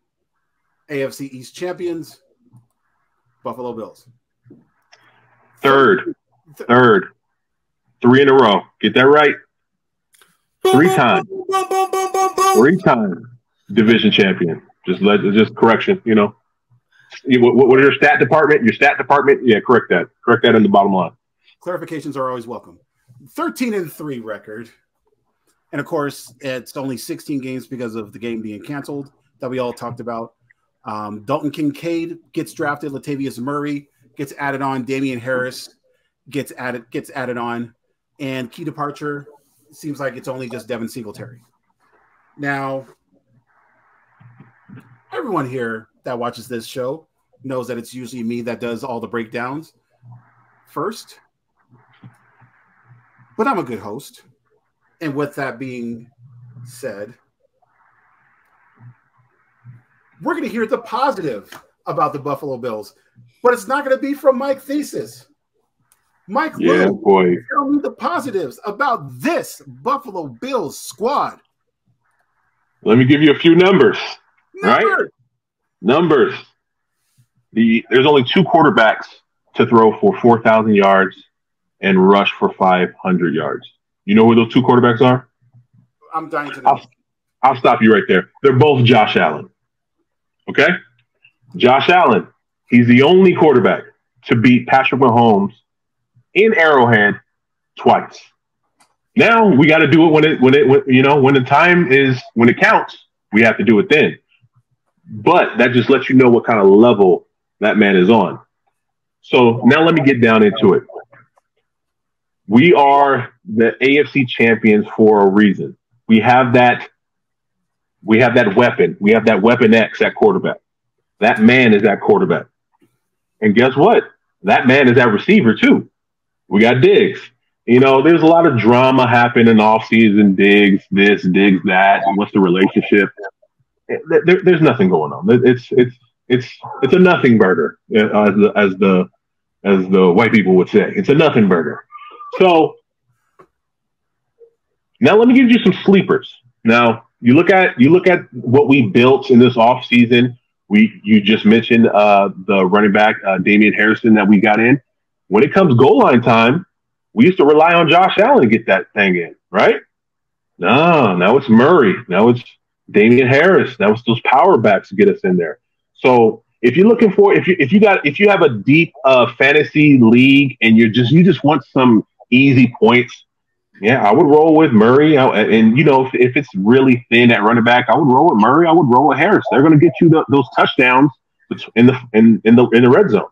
AFC East champions, Buffalo Bills. Third. 3 in a row. Get that right. 3 times. 3 times division champion. Just correction, you know. What is your stat department? Your stat department? Yeah, correct that. Correct that in the bottom line. Clarifications are always welcome. 13-3 record. And of course, it's only 16 games because of the game being canceled that we all talked about. Dalton Kincaid gets drafted. Latavius Murray gets added on. Damian Harris gets added on. And key departure seems like it's only just Devin Singletary. Now, everyone here that watches this show knows that it's usually me that does all the breakdowns first. But I'm a good host. And with that being said, we're going to hear the positive about the Buffalo Bills. But it's not going to be from Mike Thesis. Mike Lew, boy. Tell me the positives about this Buffalo Bills squad. Let me give you a few numbers. Right? Numbers. There's only 2 quarterbacks to throw for 4,000 yards and rush for 500 yards. You know who those 2 quarterbacks are? I'm dying to know. I'll stop you right there. They're both Josh Allen. Okay? Josh Allen. He's the only quarterback to beat Patrick Mahomes in Arrowhead twice. Now we got to do it when the time is, when it counts, we have to do it then. But that just lets you know what kind of level that man is on. So now let me get down into it. We are the AFC champions for a reason. We have that weapon. We have that weapon X at quarterback. That man is that quarterback. And guess what? That man is that receiver too. We got Diggs. You know, there's a lot of drama happening in offseason. Diggs this, Diggs that. What's the relationship? There's nothing going on. It's a nothing burger, as the white people would say. It's a nothing burger. So now let me give you some sleepers. Now you look at what we built in this offseason. You just mentioned the running back Damian Harrison that we got in. When it comes goal line time, we used to rely on Josh Allen to get that thing in, right? No, now it's Murray. Now it's Damian Harris. Now it's those power backs to get us in there. So if you're looking for if you have a deep fantasy league and you just want some easy points, yeah, I would roll with Murray. And if it's really thin at running back, I would roll with Murray. I would roll with Harris. They're going to get you those touchdowns in the red zone.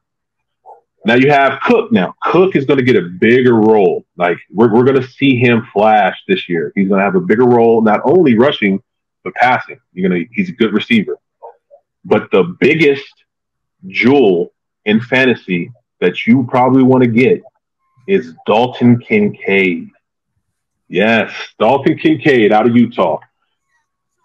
Now you have Cook. Now Cook is going to get a bigger role. Like we're going to see him flash this year. He's going to have a bigger role, not only rushing but passing. He's a good receiver. But the biggest jewel in fantasy that you probably want to get is Dalton Kincaid. Yes, Dalton Kincaid out of Utah.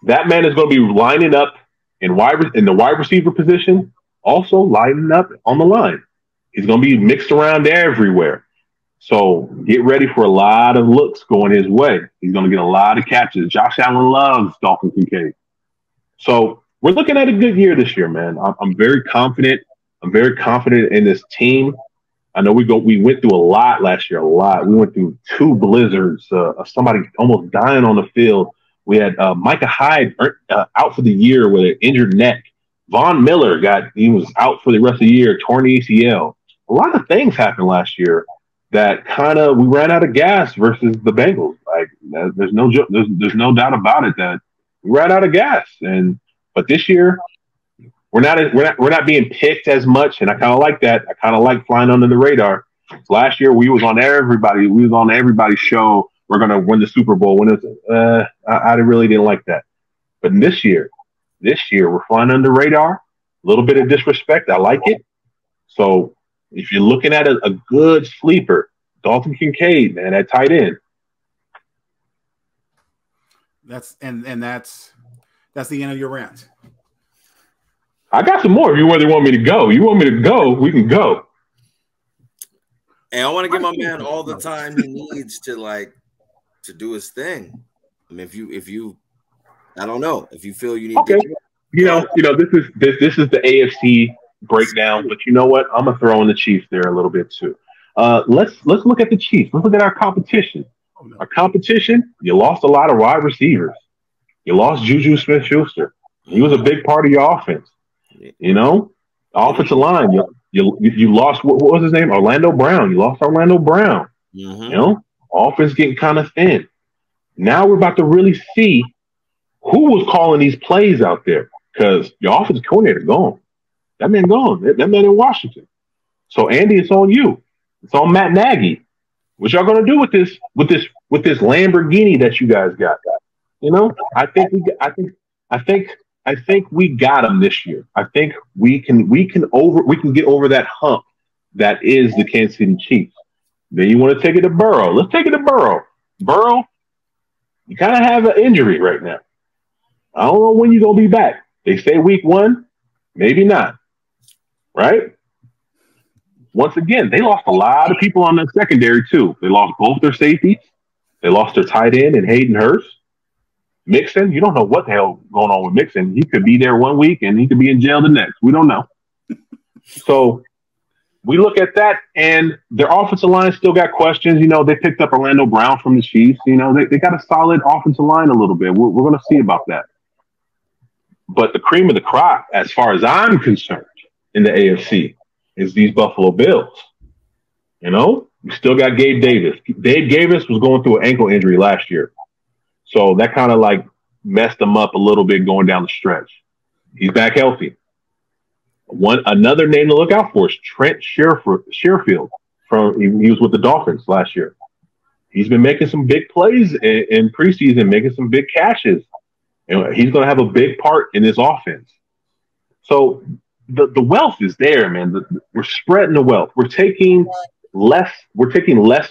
That man is going to be lining up in the wide receiver position, also lining up on the line. He's going to be mixed around everywhere. So get ready for a lot of looks going his way. He's going to get a lot of catches. Josh Allen loves Dalton Kincaid. So we're looking at a good year this year, man. I'm very confident. I'm very confident in this team. I know we went through a lot last year, a lot. We went through 2 blizzards, somebody almost dying on the field. We had Micah Hyde out for the year with an injured neck. Von Miller he was out for the rest of the year, torn ACL. A lot of things happened last year that we ran out of gas versus the Bengals. Like there's no doubt about it that we ran out of gas. But this year we're not being picked as much, and I kind of like that. I kind of like flying under the radar. Last year we was on everybody's show. We're gonna win the Super Bowl. I really didn't like that. But this year we're flying under the radar. A little bit of disrespect. I like it. So if you're looking at a good sleeper, Dalton Kincaid, man, at tight end. That's the end of your rant. I got some more if you really want me to go. You want me to go, we can go. And I want to give my man all the time he needs to do his thing. I mean, if you I don't know, if you feel you need to this is the AFC breakdown, but you know what? I'm gonna throw in the Chiefs there a little bit too. Let's look at the Chiefs. Let's look at our competition. Our competition, you lost a lot of wide receivers. You lost Juju Smith-Schuster. He was a big part of your offense. Offensive line. You lost what was his name? Orlando Brown. You lost Orlando Brown. Mm-hmm. Offense getting kind of thin. Now we're about to really see who was calling these plays out there, because your offensive coordinator gone. That man gone. That man in Washington. So Andy, it's on you. It's on Matt Nagy. What y'all gonna do with this Lamborghini that you guys got? I think we got him this year. I think we can get over that hump that is the Kansas City Chiefs. Then you want to take it to Burrow. Let's take it to Burrow. Burrow, you kind of have an injury right now. I don't know when you're gonna be back. They say week 1, maybe not. Right? Once again, they lost a lot of people on that secondary too. They lost both their safeties. They lost their tight end and Hayden Hurst. Mixon, you don't know what the hell going on with Mixon. He could be there 1 week and he could be in jail the next. We don't know. So we look at that, and their offensive line still got questions. They picked up Orlando Brown from the Chiefs. They got a solid offensive line a little bit. We're going to see about that. But the cream of the crop, as far as I'm concerned, in the AFC, is these Buffalo Bills. We still got Gabe Davis. Gabe Davis was going through an ankle injury last year. So that kind of messed him up a little bit going down the stretch. He's back healthy. Another name to look out for is Trent Sherfield. He was with the Dolphins last year. He's been making some big plays in preseason, making some big catches. And he's going to have a big part in this offense. So the wealth is there, man. We're spreading the wealth. We're taking less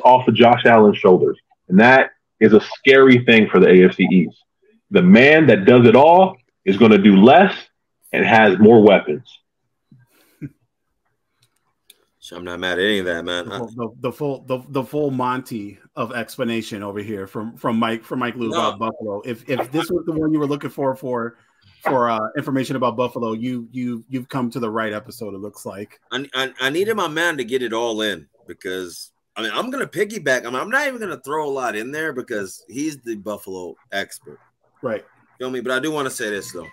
off of Josh Allen's shoulders. And that is a scary thing for the AFC East. The man that does it all is going to do less and has more weapons. I'm not mad at any of that, man. The full Monty of explanation over here from Mike Lew about Buffalo. If this was the one you were looking for information about Buffalo, you've come to the right episode. It looks like I needed my man to get it all in, because I'm gonna piggyback. I'm not even gonna throw a lot in there because he's the Buffalo expert, right? Feel me? But I do want to say this though.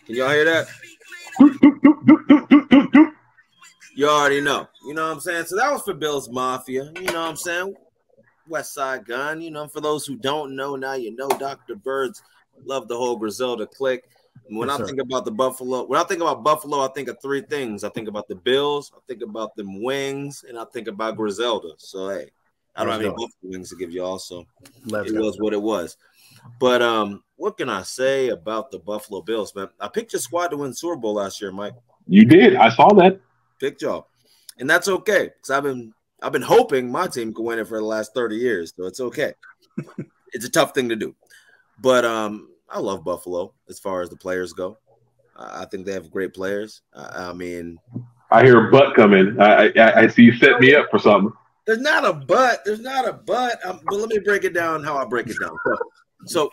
Can y'all hear that? You already know. You know what I'm saying? So that was for Bills Mafia. You know what I'm saying? West Side Gun. You know, for those who don't know, now you know. Dr. Birds love the whole Griselda clique. When I think about Buffalo, I think of three things. I think about the Bills, I think about them wings, and I think about Griselda. So hey, I don't have any Buffalo wings to give y'all, so it was what it was. But what can I say about the Buffalo Bills, man? I picked your squad to win Super Bowl last year, Mike. You did. I saw that. Picked y'all, and that's okay because I've been hoping my team could win it for the last 30 years, so it's okay. It's a tough thing to do, but I love Buffalo as far as the players go. I think they have great players. I mean, I hear a butt coming. I see you set me up for something. There's not a but. But let me break it down how I break it down. So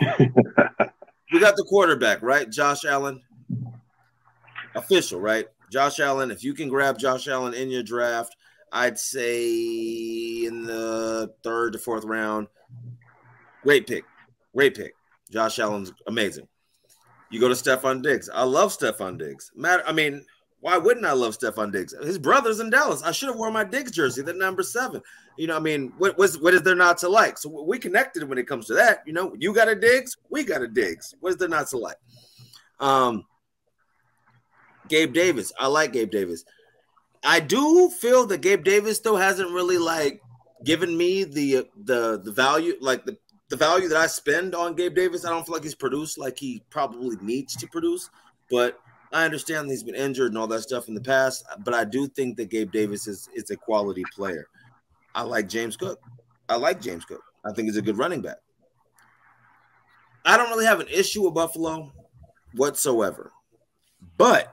we got the quarterback, right? Josh Allen. Official, right? Josh Allen. If you can grab Josh Allen in your draft, I'd say in the 3rd to 4th round. Great pick. Josh Allen's amazing. You go to Stephon Diggs. I love Stephon Diggs. Why wouldn't I love Stephon Diggs? His brother's in Dallas. I should have worn my Diggs jersey, the number 7. You know, what is there not to like? So we connected when it comes to that. You know, you got a Diggs, we got a Diggs. What is there not to like? Gabe Davis. I like Gabe Davis. I do feel that Gabe Davis though hasn't really like given me the value, like the value that I spend on Gabe Davis. I don't feel like he's produced like he probably needs to produce, but I understand he's been injured and all that stuff in the past, but I do think that Gabe Davis is a quality player. I like James Cook. I think he's a good running back. I don't really have an issue with Buffalo whatsoever. But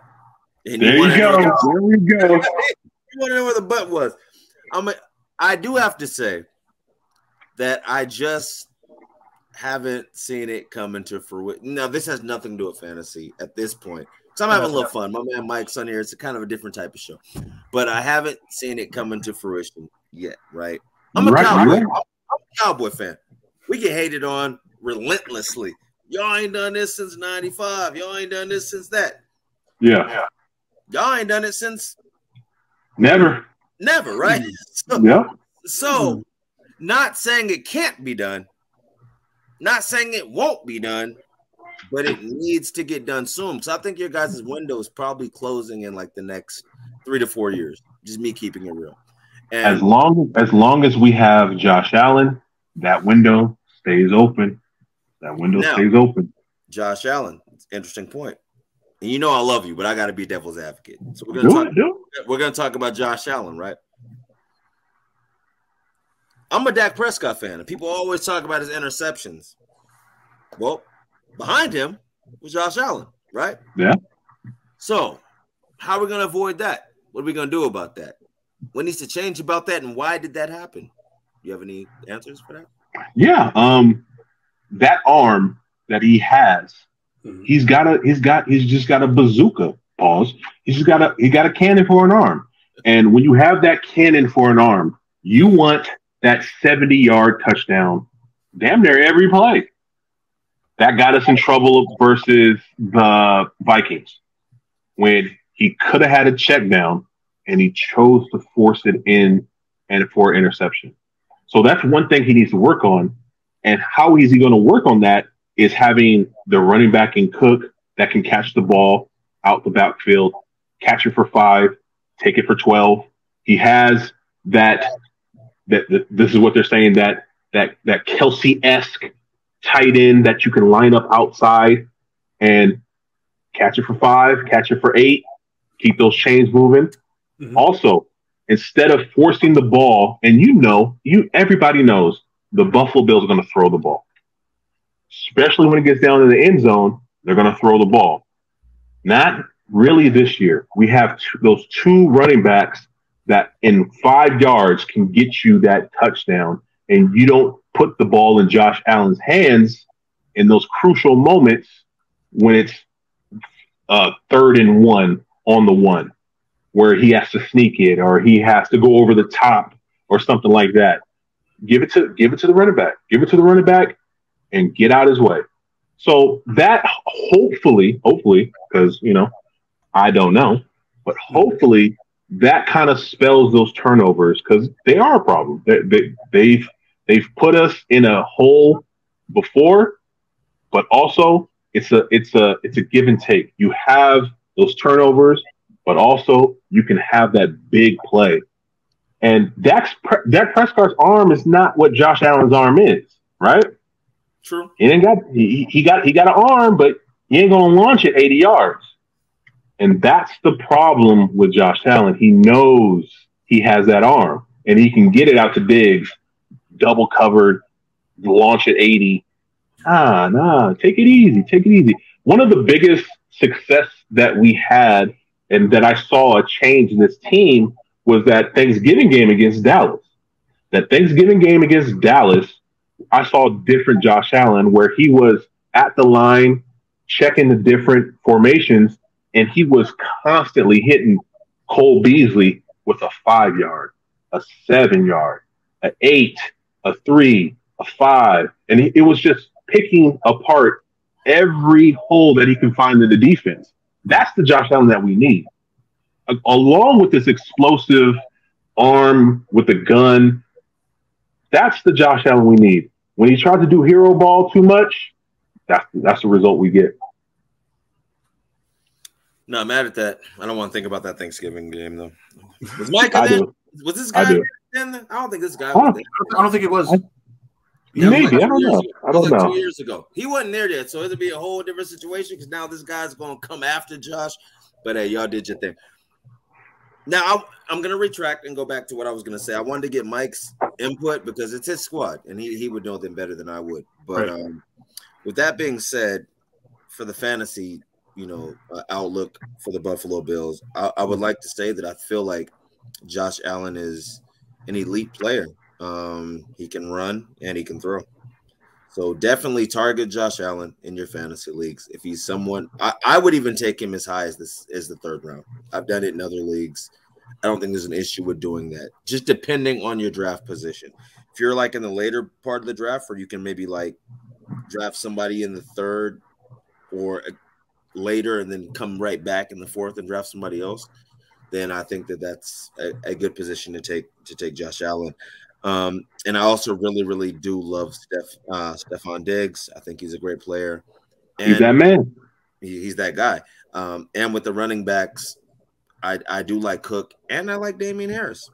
there you go. There we go. You want to know where the but was? I do have to say that I just haven't seen it come into fruition. Now, this has nothing to do with fantasy at this point. So I'm having a little fun. My man Mike's on here. It's a kind of a different type of show. But I haven't seen it come into fruition yet, right? I'm a Cowboy fan. We get hated on relentlessly. Y'all ain't done this since 95. Y'all ain't done this since that. Yeah. Y'all ain't done it since never, right? So not saying it can't be done, not saying it won't be done, but it needs to get done soon. So I think your guys' window is probably closing in like the next 3 to 4 years. Just me keeping it real. And as long as we have Josh Allen, that window stays open. Stays open. Josh Allen, interesting point. And you know I love you, but I got to be devil's advocate. So we're gonna talk about Josh Allen, right? I'm a Dak Prescott fan, and people always talk about his interceptions. Well, behind him was Josh Allen, right? Yeah. So how are we gonna avoid that? What are we gonna do about that? What needs to change about that, and why did that happen? Do you have any answers for that? Yeah. That arm that he has. He's just got a bazooka. Pause. He got a cannon for an arm. And when you have that cannon for an arm, you want that 70-yard touchdown damn near every play. That got us in trouble versus the Vikings when he could have had a check down and he chose to force it in and for interception. So that's one thing he needs to work on. And how is he going to work on that is having the running back in Cook that can catch the ball out the backfield, catch it for 5, take it for 12. He has that this is what they're saying, that Kelsey-esque tight end that you can line up outside and catch it for 5, catch it for 8, keep those chains moving. Also, instead of forcing the ball, and everybody knows the Buffalo Bills are going to throw the ball. Especially when it gets down to the end zone, they're going to throw the ball. Not really this year. We have those 2 running backs that in 5 yards can get you that touchdown, and you don't put the ball in Josh Allen's hands in those crucial moments when it's 3rd and 1 on the 1, where he has to sneak it or he has to go over the top or something like that. Give it to the running back. Give it to the running back and get out his way. So that hopefully, because I don't know, but hopefully that kind of spells those turnovers because they are a problem. They've put us in a hole before, but also it's a give and take. You have those turnovers, but also you can have that big play. And Dak Prescott's arm is not what Josh Allen's arm is, right? True. He got an arm, but he ain't gonna launch it 80 yards. And that's the problem with Josh Allen. He knows he has that arm, and he can get it out to Diggs, double covered, launch at 80. Take it easy. One of the biggest success that we had and that I saw a change in this team was that Thanksgiving game against Dallas. That Thanksgiving game against Dallas, I saw different Josh Allen where he was at the line checking the different formations, and he was constantly hitting Cole Beasley with a 5-yard, a 7-yard, an 8, a 3, a 5. And it was just picking apart every hole that he can find in the defense. That's the Josh Allen that we need. Along with this explosive arm with the gun, that's the Josh Allen we need. When he tries to do hero ball too much, that's the result we get. No, I'm mad at that. I don't want to think about that Thanksgiving game though. Was Mike there? Was this guy there? I don't think this guy was there. I don't think it was. Maybe. I don't know. I don't know. 2 years ago. He wasn't there yet, so it'll be a whole different situation because now this guy's going to come after Josh. But hey, y'all did your thing. Now, I'm going to retract and go back to what I was going to say. I wanted to get Mike's input because it's his squad, and he would know them better than I would. But with that being said, for the fantasy, outlook for the Buffalo Bills, I would like to say that I feel like Josh Allen is an elite player. He can run and he can throw. So definitely target Josh Allen in your fantasy leagues. If he's someone, I would even take him as high as the 3rd round. I've done it in other leagues. I don't think there's an issue with doing that. Just depending on your draft position. If you're like in the later part of the draft, where you can maybe like draft somebody in the 3rd or later and then come right back in the 4th and draft somebody else, then I think that's a good position to take Josh Allen. And I also really, really do love Stephon Diggs. I think he's a great player. And he's that man. He's that guy. And with the running backs, I do like Cook and I like Damian Harris.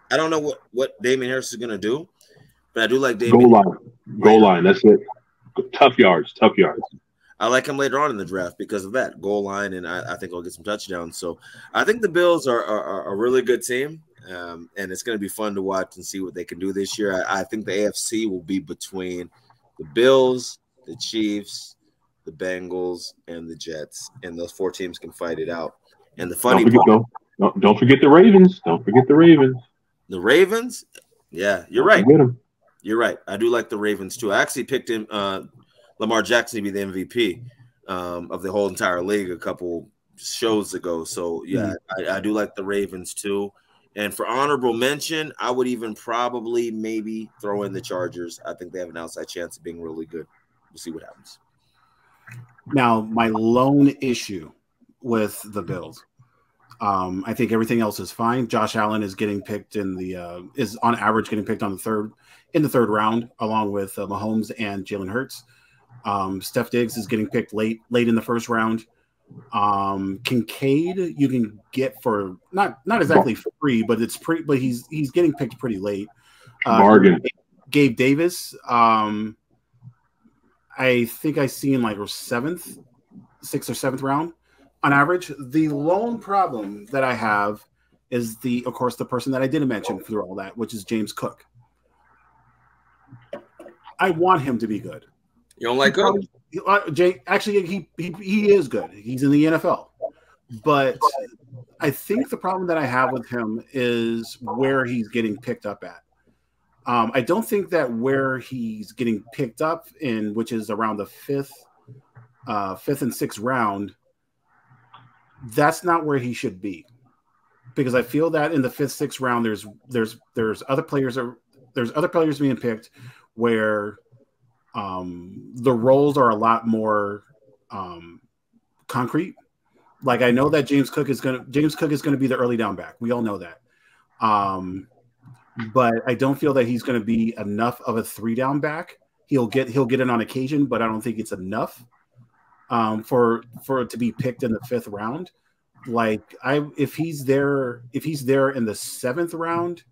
I don't know what Damian Harris is going to do, but I do like Damian. Goal line. That's it. Tough yards. I like him later on in the draft because of that goal line, and I think I'll get some touchdowns. So I think the Bills are a really good team. And it's going to be fun to watch and see what they can do this year. I think the AFC will be between the Bills, the Chiefs, the Bengals, and the Jets. And those 4 teams can fight it out. And the funny part, don't forget the Ravens. Don't forget the Ravens. The Ravens? Yeah, you're right. You're right. I do like the Ravens, too. I actually picked him, Lamar Jackson to be the MVP of the whole entire league a couple shows ago. So, yeah, I do like the Ravens, too. And for honorable mention, I would even probably maybe throw in the Chargers. I think they have an outside chance of being really good. We'll see what happens. Now, my lone issue with the Bills, I think everything else is fine. Josh Allen is getting picked is on average getting picked in the third round, along with Mahomes and Jalen Hurts. Steph Diggs is getting picked late in the 1st round. Kincaid you can get for not exactly free, but he's getting picked pretty late. Bargain. Gabe Davis, I think I seen like 6th or 7th round on average. The lone problem that I have is of course the person that I didn't mention through all that, which is James Cook. I want him to be good. You don't like Cook? Actually, he is good. He's in the NFL. But I think the problem that I have with him is where he's getting picked up at. I don't think that where he's getting picked up in, which is around the 5th and 6th round, that's not where he should be. Because I feel that in the 5th, 6th round, there's other players being picked where the roles are a lot more concrete. Like I know that James Cook is gonna be the early down back. We all know that. But I don't feel that he's going to be enough of a 3-down back. He'll get in on occasion, but I don't think it's enough for it to be picked in the 5th round. Like if he's there in the 7th round,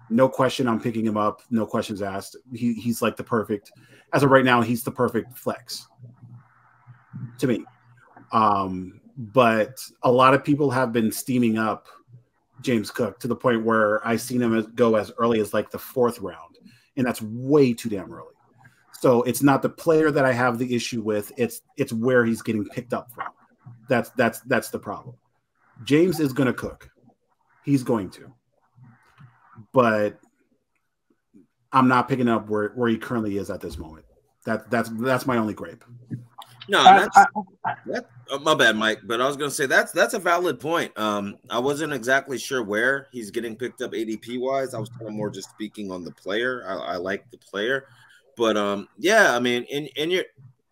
no question I'm picking him up. No questions asked. He's like the perfect, as of right now, he's the perfect flex to me. But a lot of people have been steaming up James Cook to the point where I've seen him go as early as like the 4th round, and that's way too damn early. So it's not the player that I have the issue with. It's where he's getting picked up from. That's the problem. James is going to cook. He's going to. But I'm not picking up where he currently is at this moment. That's my only gripe. No, my bad, Mike. But I was going to say that's a valid point. I wasn't exactly sure where he's getting picked up ADP wise. I was kind of more just speaking on the player. I like the player, but yeah, I mean, in your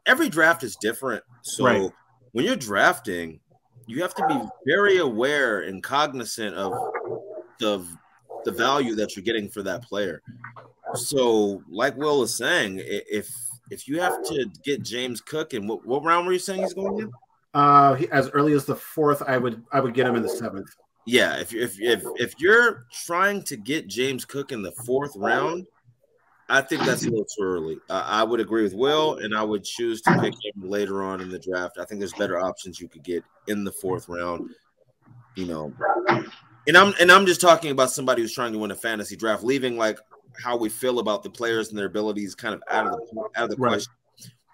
every draft is different. So right. When you're drafting, you have to be very aware and cognizant of the value that you're getting for that player. So, like Will is saying, if you have to get James Cook, and what round were you saying he's going in? As early as the 4th, I would get him in the 7th. Yeah, if you're trying to get James Cook in the 4th round, I think that's a little too early. I would agree with Will, and I would choose to pick him later on in the draft. I think there's better options you could get in the 4th round. You know, and I'm just talking about somebody who's trying to win a fantasy draft, leaving like how we feel about the players and their abilities kind of out of the right. question.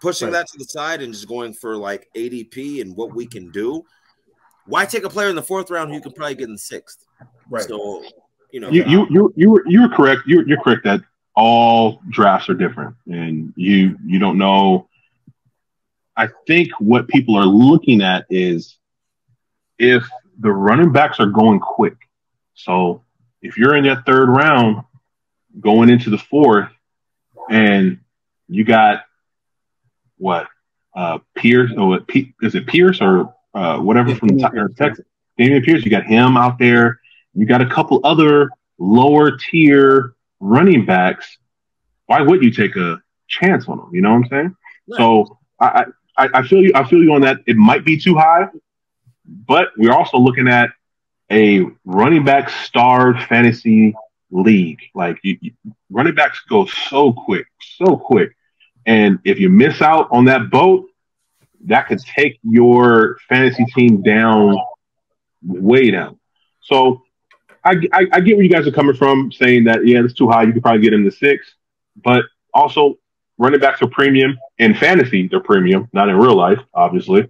Pushing that to the side and just going for like ADP and what we can do. Why take a player in the 4th round who you can probably get in the 6th? Right. So, you know, you were correct. You're correct that all drafts are different, and you don't know. I think what people are looking at is if the running backs are going quick. So if you're in that 3rd round going into the 4th, and you got what Pierce or is it Pierce or whatever from Texas? Damian Pierce. You got him out there. You got a couple other lower tier running backs. Why wouldn't you take a chance on them? You know what I'm saying? Yeah. So I feel you. I feel you on that. It might be too high, but we're also looking at a running back starved fantasy league. Like running backs go so quick. And if you miss out on that boat, that could take your fantasy team down, way down. So I get where you guys are coming from, saying that, yeah, it's too high. You could probably get in the 6th. But also, running backs are premium. In fantasy, they're premium, not in real life, obviously.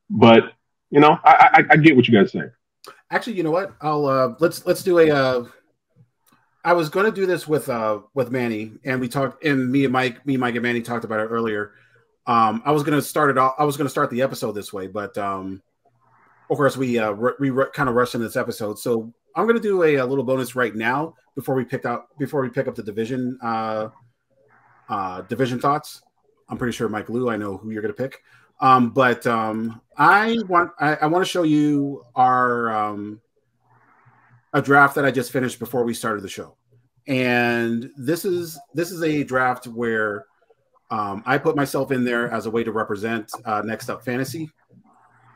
But, you know, I get what you guys say. Actually, you know what? I'll let's do a I was going to do this with Manny, and we talked, and me, Mike, and Manny talked about it earlier. I was going to start it off. I was going to start the episode this way, but of course we kind of rushed in this episode. So I'm going to do a little bonus right now before we pick up the division thoughts. I'm pretty sure Mike Lew, I know who you're going to pick. But I want to show you our a draft that I just finished before we started the show. And this is a draft where I put myself in there as a way to represent Next Up Fantasy.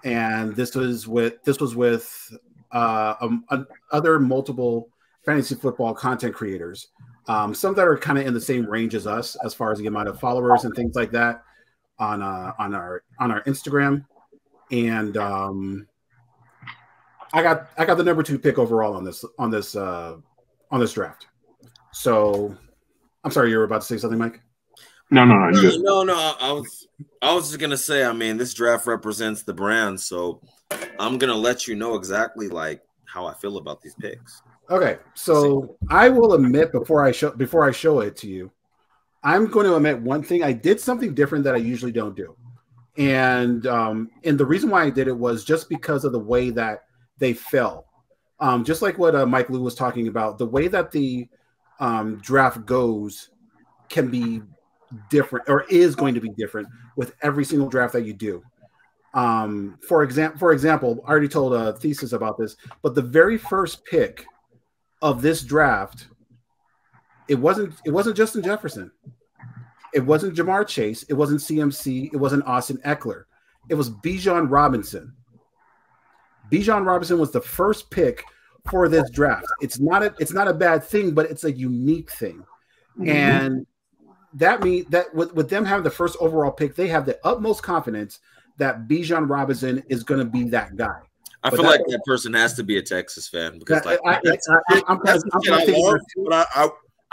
And this was with other multiple fantasy football content creators. Some that are kind of in the same range as us as far as the amount of followers and things like that on our Instagram. And I got the number 2 pick overall on this draft. So I'm sorry, you were about to say something, Mike? No. I was just gonna say, I mean, this draft represents the brand, so I'm gonna let you know exactly like how I feel about these picks. Okay, so I will admit before I show it to you, I'm going to admit one thing. I did something different that I usually don't do, and the reason why I did it was just because of the way that they fell. Just like what Mike Lew was talking about, the way that the draft goes can be different, or is going to be different with every single draft that you do. For example, I already told a thesis about this, but the very first pick of this draft, it wasn't Justin Jefferson, it wasn't Jamar Chase, it wasn't CMC, it wasn't Austin Eckler, it was Bijan Robinson. Bijan Robinson was the first pick for this draft. It's not a bad thing, but it's a unique thing. And that means that with them having the first overall pick, they have the utmost confidence that Bijan Robinson is going to be that guy. I feel like that person has to be a Texas fan because I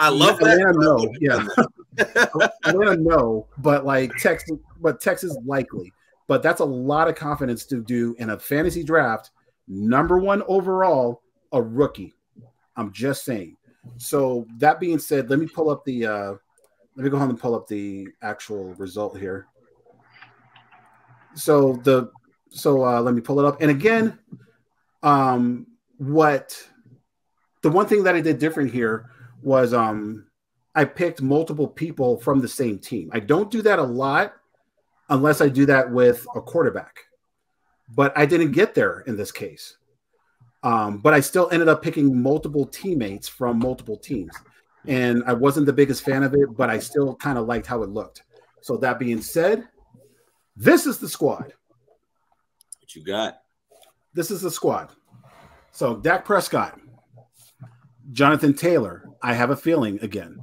love that. I want to know, but like Texas likely. But that's a lot of confidence to do in a fantasy draft. Number 1 overall, a rookie. I'm just saying. So that being said, let me pull up the let me go ahead and pull up the actual result here. So let me pull it up. And again, the one thing that I did different here was I picked multiple people from the same team. I don't do that a lot unless I do that with a quarterback. But I didn't get there in this case. But I still ended up picking multiple teammates from multiple teams. And I wasn't the biggest fan of it, but I still kind of liked how it looked. So that being said, this is the squad. What you got? This is the squad. So Dak Prescott, Jonathan Taylor, I have a feeling again,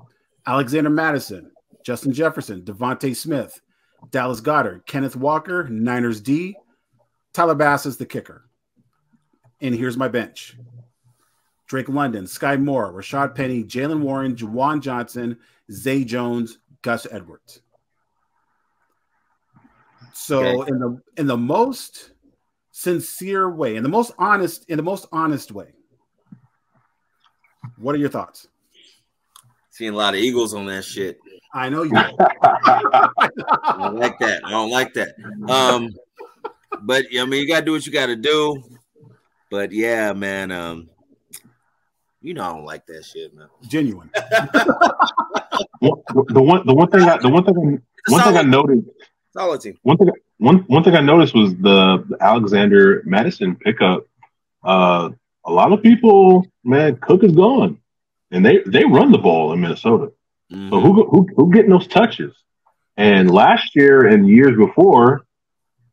Alexander Madison, Justin Jefferson, Devontae Smith, Dallas Goedert, Kenneth Walker, Niners D, Tyler Bass is the kicker. And here's my bench. Drake London, Sky Moore, Rashad Penny, Jalen Warren, Juwan Johnson, Zay Jones, Gus Edwards. So okay. in the most sincere way, in the most honest way, what are your thoughts? Seeing a lot of Eagles on that shit. I know you. I don't like that. I don't like that. But I mean, you gotta do what you gotta do. But yeah, man. I don't like that shit, man. Genuine. The one thing I noticed. Solid team. One thing I noticed was the Alexander Madison pickup. A lot of people, man, Cook is gone, and they run the ball in Minnesota. Mm-hmm. So who getting those touches? And last year and years before,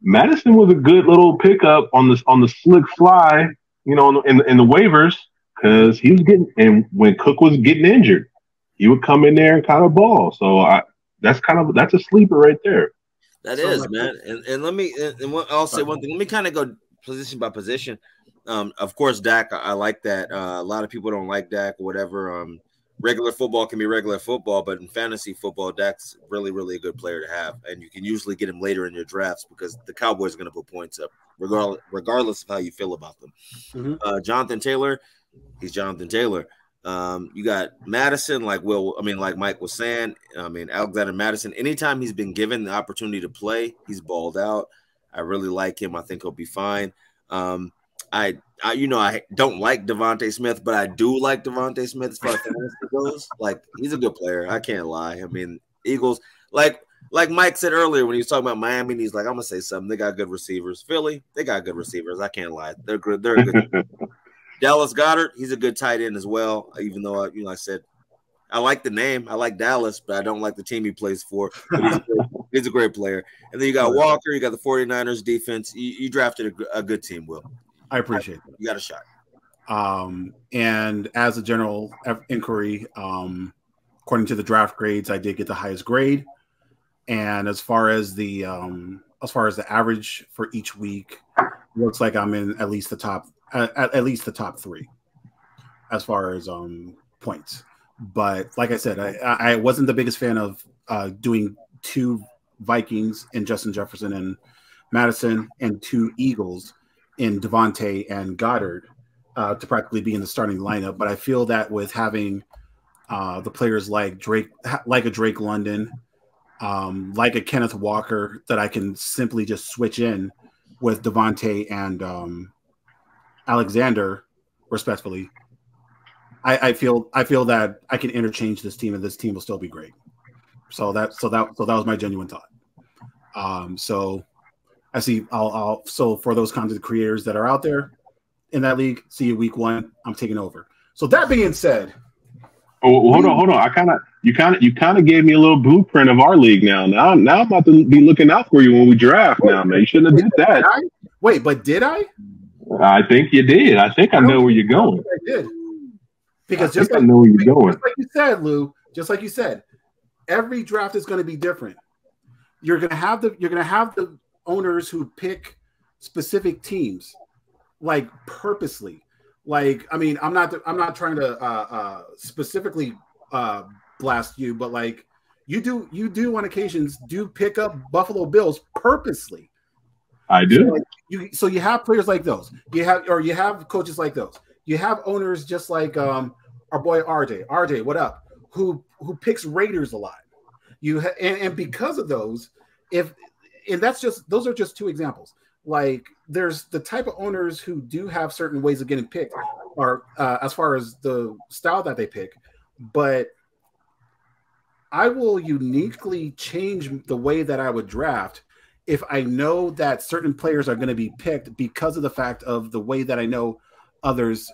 Madison was a good little pickup on the slick fly, in the waivers, because he was getting, and when Cook was getting injured, he would come in there and kind of ball. So that's a sleeper right there. That is, man. And I'll say one thing. Let me kind of go position by position. Of course, Dak, I like that. A lot of people don't like Dak or whatever. Regular football can be regular football, but in fantasy football, Dak's really, really a good player to have. And you can usually get him later in your drafts because the Cowboys are going to put points up, regardless of how you feel about them. Mm-hmm. Jonathan Taylor, he's Jonathan Taylor. You got Madison, like Mike was saying. Alexander Madison, anytime he's been given the opportunity to play, he's balled out. I really like him. I think he'll be fine. I don't like Devontae Smith, but I do like Devontae Smith as far as fantasy goes. Like, he's a good player. I can't lie. I mean, Eagles, like Mike said earlier when he was talking about Miami, and he's like, I'm gonna say something. They got good receivers. Philly, they got good receivers. I can't lie. They're good. They're good. Dallas Goedert, he's a good tight end as well. Even though I said I like the name, I like Dallas, but I don't like the team he plays for. But he's a great player. And then you got Walker, you got the 49ers defense. You drafted a good team, Will. I appreciate it. You got a shot. And as a general inquiry, according to the draft grades, I did get the highest grade. And as far as the average for each week, it looks like I'm in at least the top 3 as far as points. But like I said, I wasn't the biggest fan of doing 2 Vikings in Justin Jefferson and Madison and 2 Eagles in Devontae and Goddard to practically be in the starting lineup. But I feel that with having the players like Drake London, like a Kenneth Walker, that I can simply just switch in with Devontae and Alexander, respectfully, I feel that I can interchange this team, and this team will still be great. So that was my genuine thought. So I see. So for those content creators that are out there in that league, see you week 1. I'm taking over. So that being said, hold on. You kind of gave me a little blueprint of our league now. Now I'm about to be looking out for you when we draft. Now, man, you shouldn't have did that. Wait, but did I? I think you did. I think I know where you're going. I did. Because I know where you're going. Just like you said, Lou. Just like you said, every draft is going to be different. You're going to have the owners who pick specific teams, like purposely. Like, I mean, I'm not trying to specifically blast you, but like you do on occasions do pick up Buffalo Bills purposely. I do. So you have players like those. You have coaches like those. You have owners just like our boy RJ. RJ, what up? Who picks Raiders a lot. And because of those, those are just 2 examples. Like there's the type of owners who do have certain ways of getting picked, or as far as the style that they pick, but I will uniquely change the way that I would draft if I know that certain players are going to be picked because of the fact of the way that I know others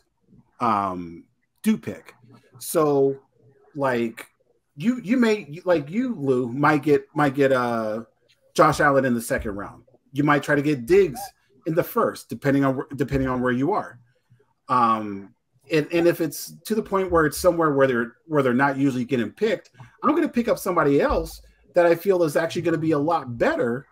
do pick. So like you may, like you, Lou, might get Josh Allen in the 2nd round. You might try to get Diggs in the 1st, depending on where you are. And if it's to the point where it's somewhere where they're not usually getting picked, I'm going to pick up somebody else that I feel is actually going to be a lot better,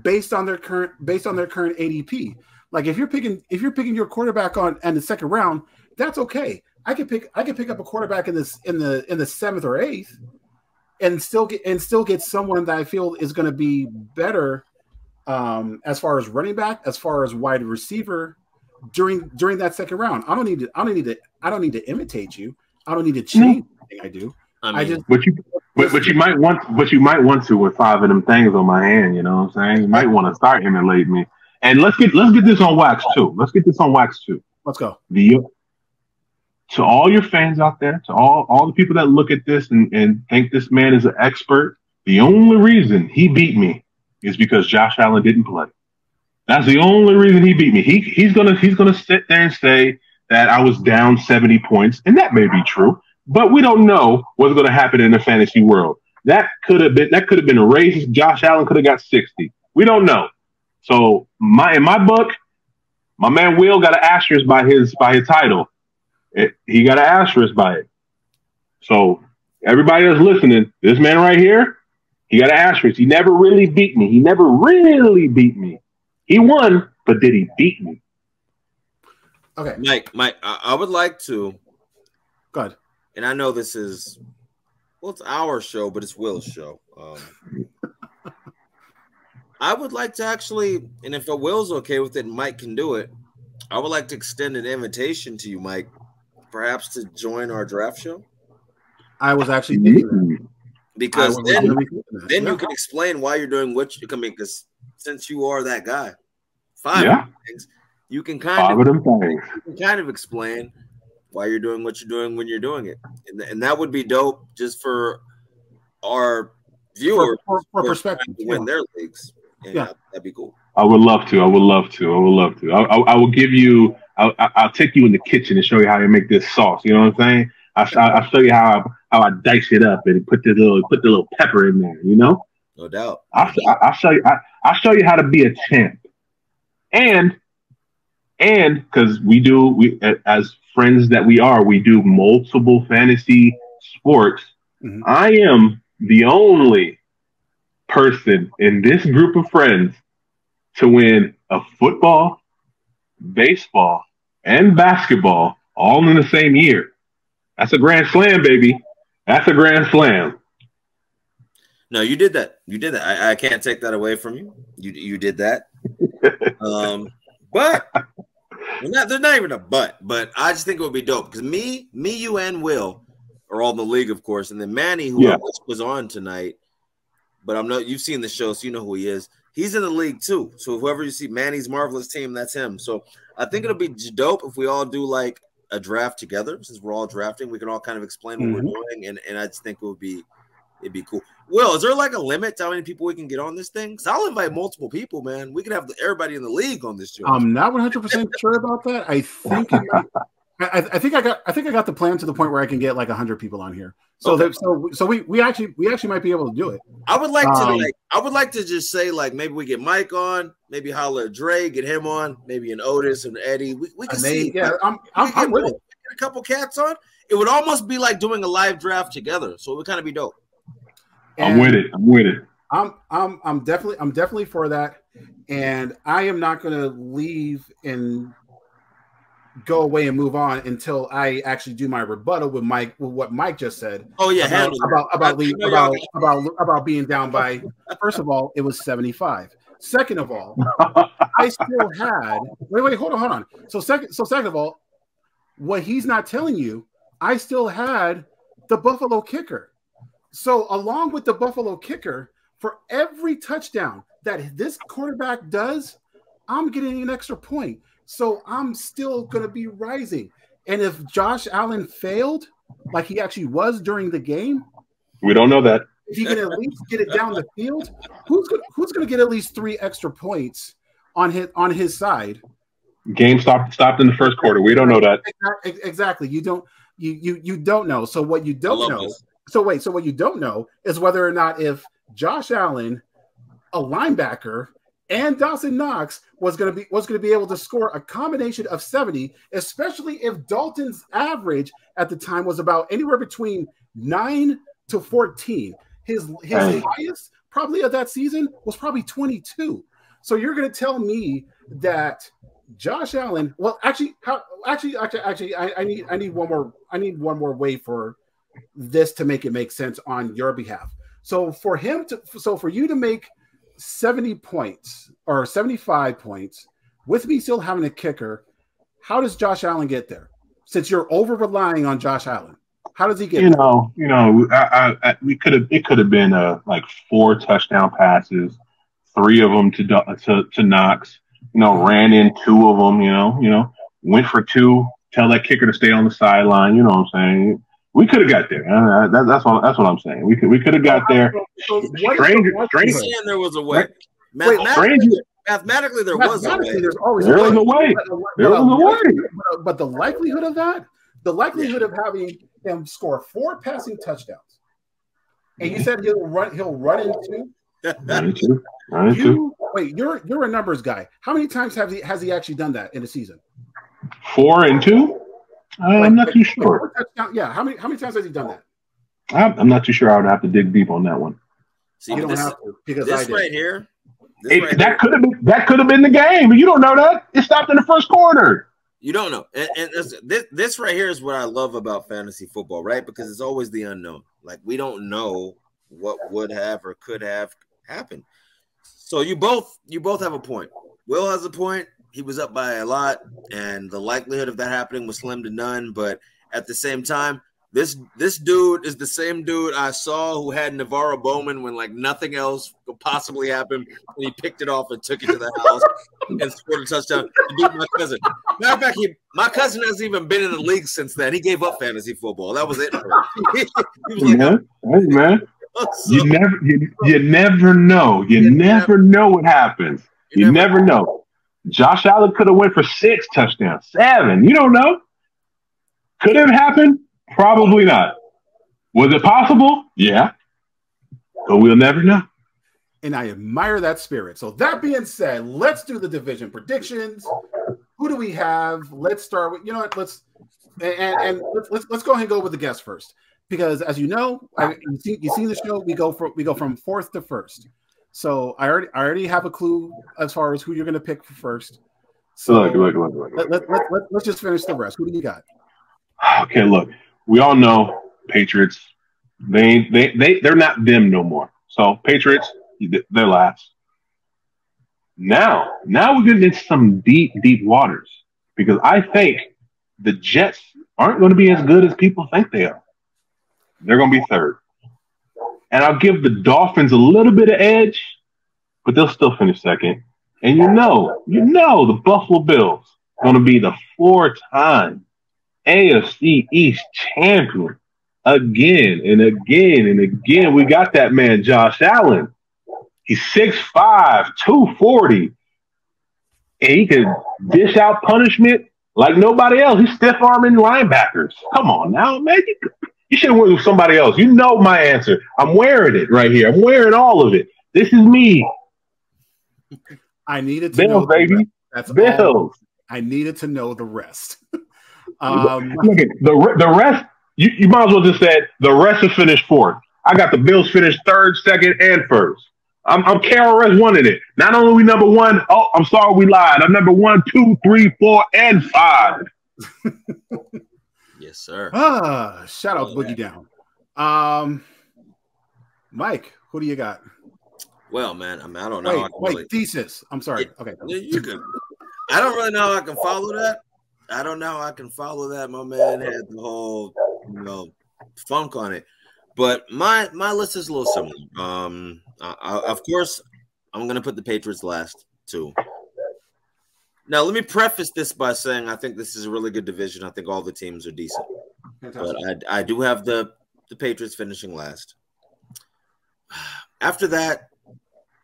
based on their current ADP. Like if you're picking your quarterback in the 2nd round, that's okay. I could pick up a quarterback in the 7th or 8th, and still get someone that I feel is going to be better, as far as running back, as far as wide receiver during that 2nd round. I don't need to imitate you. I don't need to change anything I do. But you might want to with 5 of them things on my hand. You know what I'm saying? You might want to start emulating me. And let's get this on wax too. Let's go. To all your fans out there, to all the people that look at this and think this man is an expert, the only reason he beat me is because Josh Allen didn't play. That's the only reason he beat me. He's gonna sit there and say that I was down 70 points, and that may be true, but we don't know what's going to happen in the fantasy world. That could have been a race. Josh Allen could have got 60. We don't know. So in my book, my man Will got an asterisk by his title. He got an asterisk by it. So everybody that's listening, this man right here, he got an asterisk. He never really beat me. He won, but did he beat me? Okay. Mike, I would like to. Go ahead. And I know this is, it's our show, but it's Will's show. I would like to actually, and if Will's okay with it, Mike can do it. I would like to extend an invitation to you, Mike, perhaps to join our draft show. I was actually thinking that. Because then you can explain why you're doing what you're coming. Because since you are that guy, 5 of things, you can kind of explain why you're doing what you're doing when you're doing it, and that would be dope just for our viewers for perspective to win their leagues. And that'd be cool. I would love to. I will give you. I'll take you in the kitchen and show you how to make this sauce. You know what I'm saying? I'll show you how I dice it up and put the little pepper in there. You know? No doubt. I'll show you. I'll show you how to be a champ. And because we as friends that we are, we do multiple fantasy sports. Mm-hmm. I am the only person in this group of friends to win a football, baseball, and basketball all in the same year. That's a grand slam, baby. That's a grand slam. No, you did that. I can't take that away from you. You did that. But there's not even a but I just think it would be dope because me, you, and Will are all in the league, of course, and then Manny, who was on tonight. But you've seen the show, so you know who he is. He's in the league too. So whoever you see, Manny's Marvelous Team, that's him. So I think it'll be dope if we all do like a draft together since we're all drafting. We can all kind of explain what we're doing, and I just think it'd be cool. Will, is there like a limit to how many people we can get on this thing? Because I'll invite multiple people, man. We can have everybody in the league on this show. I'm not 100% sure about that. I think I think I got the plan to the point where I can get like 100 people on here. So okay. we actually might be able to do it. I would like to just say like maybe we get Mike on, maybe holler at Dre, get him on, maybe an Otis and Eddie. We can see. Yeah, I'm with it. A couple cats on. It would almost be like doing a live draft together. So it would kind of be dope. I'm with it. I'm definitely for that, and I am not going to leave and go away and move on until I actually do my rebuttal with what Mike just said. Oh yeah, about being down by. First of all, it was 75. Second of all, I still had. Wait, hold on. So second of all, what he's not telling you, I still had the Buffalo kicker. So along with the Buffalo kicker, for every touchdown that this quarterback does, I'm getting an extra point. So I'm still going to be rising. And if Josh Allen failed, like he actually was during the game, we don't know that. If he can at least get it down the field, who's going to get at least 3 extra points on his side? Game stopped in the first quarter. We don't know that. Exactly. You don't know. So what you don't know. So what you don't know is whether or not if Josh Allen, a linebacker, and Dawson Knox was going to be able to score a combination of 70, especially if Dalton's average at the time was about anywhere between 9 to 14. His highest probably of that season was probably 22. So you're going to tell me that Josh Allen? Well, I need one more way for this to make it make sense on your behalf. So for you to make 70 points or 75 points with me still having a kicker, how does Josh Allen get there? Since you're over relying on Josh Allen, how does he get there? It could have been like 4 touchdown passes, 3 of them to Knox. Ran in 2 of them. Went for 2. Tell that kicker to stay on the sideline. You know what I'm saying? We could have got there. That's what I'm saying. We could have got there. Strange. There was a way. Mathematically, there was a way. There was a way. But the likelihood of that, of having him score 4 passing touchdowns, and you said he'll run into. Wait, you're a numbers guy. How many times has he actually done that in a season? 4 and 2. I'm not too sure. Yeah, how many times has he done that? I'm not too sure. I would have to dig deep on that one. See, you don't have to because this right here. That could have been the game, but you don't know that. It stopped in the first quarter. You don't know, and this right here is what I love about fantasy football, right? Because it's always the unknown. Like we don't know what would have or could have happened. So you both have a point. Will has a point. He was up by a lot, and the likelihood of that happening was slim to none. But at the same time, this dude is the same dude I saw who had Navarro Bowman when like nothing else could possibly happen, and he picked it off and took it to the house and scored a touchdown. He beat my cousin. Matter of fact, my cousin hasn't even been in the league since then. He gave up fantasy football. That was it for him. He was like, hey, man. You never know. You never know what happens. You never know. Josh Allen could have went for 6 touchdowns, 7. You don't know. Could it have happened? Probably not. Was it possible? Yeah. But we'll never know. And I admire that spirit. So that being said, let's do the division predictions. Who do we have? Let's start with let's go ahead and go with the guest first. Because as you know, you see the show, we go from 4th to 1st. So I already have a clue as far as who you're going to pick for first. So let's just finish the rest. Who do you got? Okay, look, we all know Patriots. They're not them no more. So Patriots, they're last. Now we're getting into some deep waters because I think the Jets aren't going to be as good as people think they are. They're going to be 3rd. And I'll give the Dolphins a little bit of edge, but they'll still finish 2nd. And you know, the Buffalo Bills are going to be the 4-time AFC East champion again and again and again. We got that man, Josh Allen. He's 6'5", 240, and he can dish out punishment like nobody else. He's stiff-arming linebackers. Come on now, man. You should have went with somebody else. You know my answer. I'm wearing it right here. I'm wearing all of it. This is me. I needed to Bills, know baby. That's Bills. all. I needed to know the rest. Look at the rest. You might as well just said the rest is finished fourth. I got the Bills finished third, second, and first. I'm KRS one in it. Not only we number one. Oh, I'm sorry, we lied. I'm number 1, 2, 3, 4, and 5. Yes, sir. Shout out Boogie Down. Mike, who do you got? Well, man, I mean, I don't know. Wait, thesis. I'm sorry. Okay, you can. I don't really know how I can follow that. My man had the whole, funk on it. But my list is a little similar. Of course, I'm gonna put the Patriots last too. Now, let me preface this by saying I think this is a really good division. I think all the teams are decent. Fantastic. But I do have the Patriots finishing last. After that,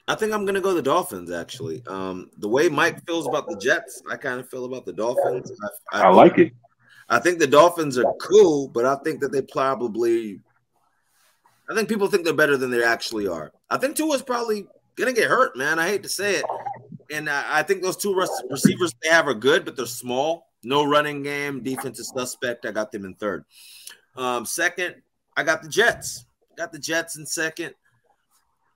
I think I'm going to go the Dolphins, actually. The way Mike feels about the Jets, I kind of feel about the Dolphins. I like it. I think the Dolphins are cool, but I think that they probably – I think people think they're better than they actually are. I think Tua's probably going to get hurt, man. I hate to say it. And I think those two receivers they have are good, but they're small. No running game. Defense is suspect. I got them in third. Second, I got the Jets. Got the Jets in second.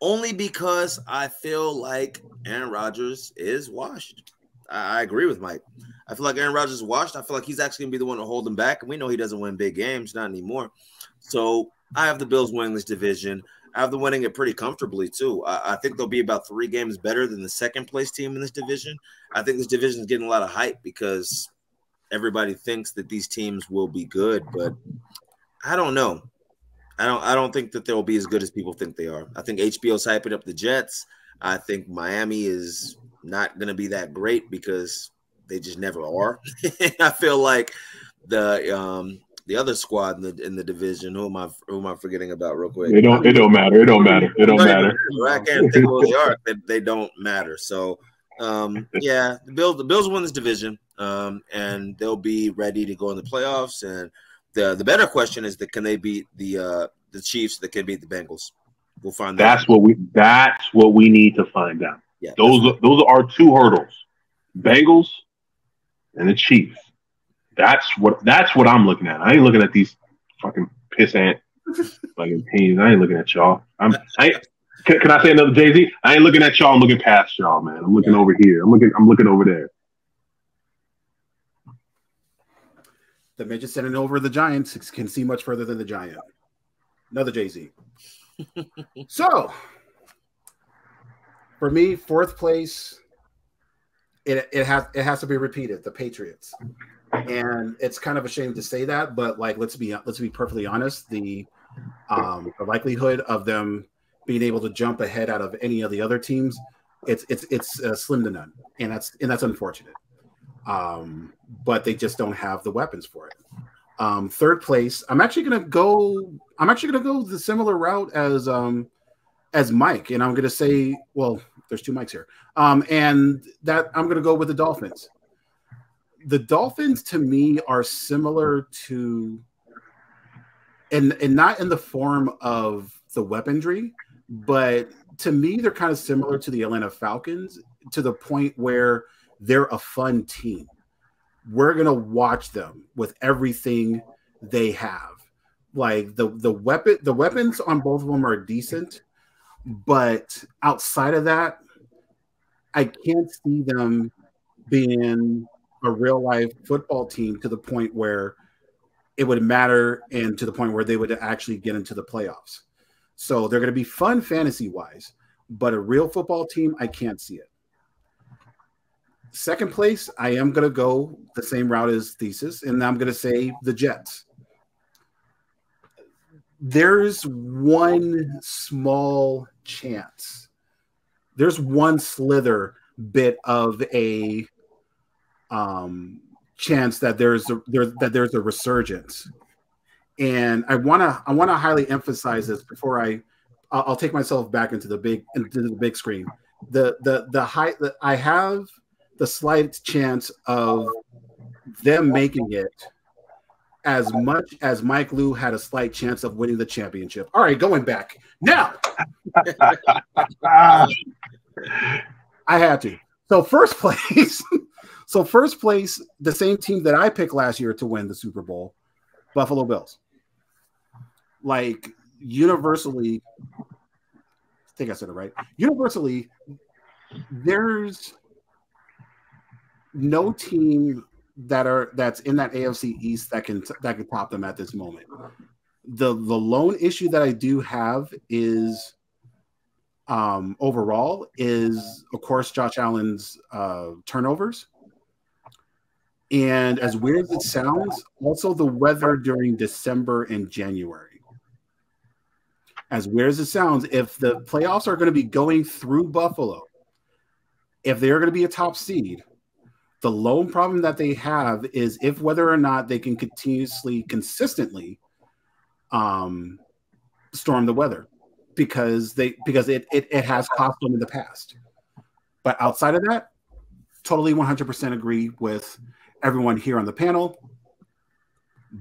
Only because I feel like Aaron Rodgers is washed. I agree with Mike. I feel like Aaron Rodgers is washed. I feel like he's actually going to be the one to hold him back. And we know he doesn't win big games, not anymore. So I have the Bills winning this division. I have them winning it pretty comfortably, too. I think they'll be about 3 games better than the second-place team in this division. I think this division is getting a lot of hype because everybody thinks that these teams will be good. But I don't know. I don't think that they'll be as good as people think they are. I think HBO's hyping up the Jets. I think Miami is not going to be that great because they just never are. I feel like the other squad in the division, who am I forgetting about real quick? It don't matter. It don't matter. I can't think who they are. They don't matter. So yeah, the Bills win this division, and they'll be ready to go in the playoffs. And the better question is that can they beat the Chiefs that can beat the Bengals? We'll find that. That's what we need to find out. Yeah, those are our 2 hurdles: Bengals and the Chiefs. That's what I'm looking at. I ain't looking at these fucking pissant fucking teams. I ain't looking at y'all. Can I say another Jay-Z? I ain't looking at y'all. I'm looking past y'all, man. I'm looking over here. I'm looking over there. The midget sending over the Giants can see much further than the Giant. Another Jay-Z. So, for me, 4th place, it has to be repeated. The Patriots, and it's kind of a shame to say that, but like let's be perfectly honest. The likelihood of them being able to jump ahead out of any of the other teams, it's slim to none, and that's unfortunate. But they just don't have the weapons for it. 3rd place, I'm actually gonna go the similar route as Mike, and I'm gonna say, well, there's 2 Mikes here, and that I'm gonna go with the Dolphins. The Dolphins to me are similar to, and not in the form of the weaponry, but to me they're kind of similar to the Atlanta Falcons to the point where they're a fun team. We're gonna watch them with everything they have. Like the weapons on both of them are decent, but outside of that, I can't see them being a real life football team to the point where it would matter and to the point where they would actually get into the playoffs. So they're going to be fun fantasy wise, but a real football team, I can't see it. 2nd place, I am going to go the same route as Thesis, and I'm going to say the Jets. There's one small chance. There's one slither bit of a chance that there's a resurgence. And I wanna highly emphasize this before I'll take myself back into the big screen. I have the slight chance of them making it as much as Mike Lew had a slight chance of winning the championship. All right, going back now. I had to. So first place, the same team that I picked last year to win the Super Bowl, Buffalo Bills. Like universally, I think I said it right. Universally, there's no team that's in that AFC East that can top them at this moment. The lone issue that I do have is overall is of course Josh Allen's turnovers. And as weird as it sounds, also the weather during December and January. As weird as it sounds, if the playoffs are going to be going through Buffalo, if they're going to be a top seed, the lone problem that they have is if whether or not they can consistently storm the weather, because it has cost them in the past. But outside of that, totally 100% agree with everyone here on the panel.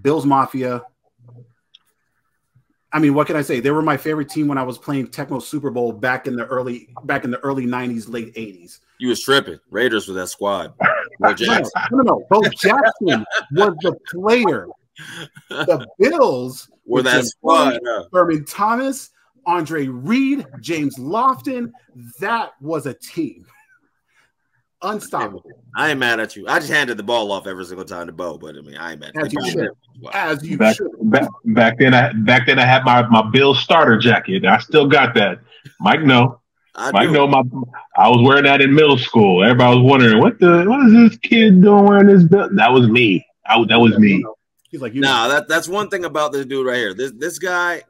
Bills Mafia. I mean, what can I say? They were my favorite team when I was playing Tecmo Super Bowl back in the early 90s, late 80s. You was tripping. Raiders with that squad. Bo Jackson. No. Bo Jackson was the player. The Bills were that squad. Thurman Thomas, Andre Reed, James Lofton. That was a team. Unstoppable. I ain't mad at you. I just handed the ball off every single time to Bo, but I mean, I ain't mad at you. As you should. Back then I had my Bills starter jacket. I still got that. Mike know. I was wearing that in middle school. Everybody was wondering what is this kid doing wearing this belt? That was me. That was me. He's like, that's one thing about this dude right here. This guy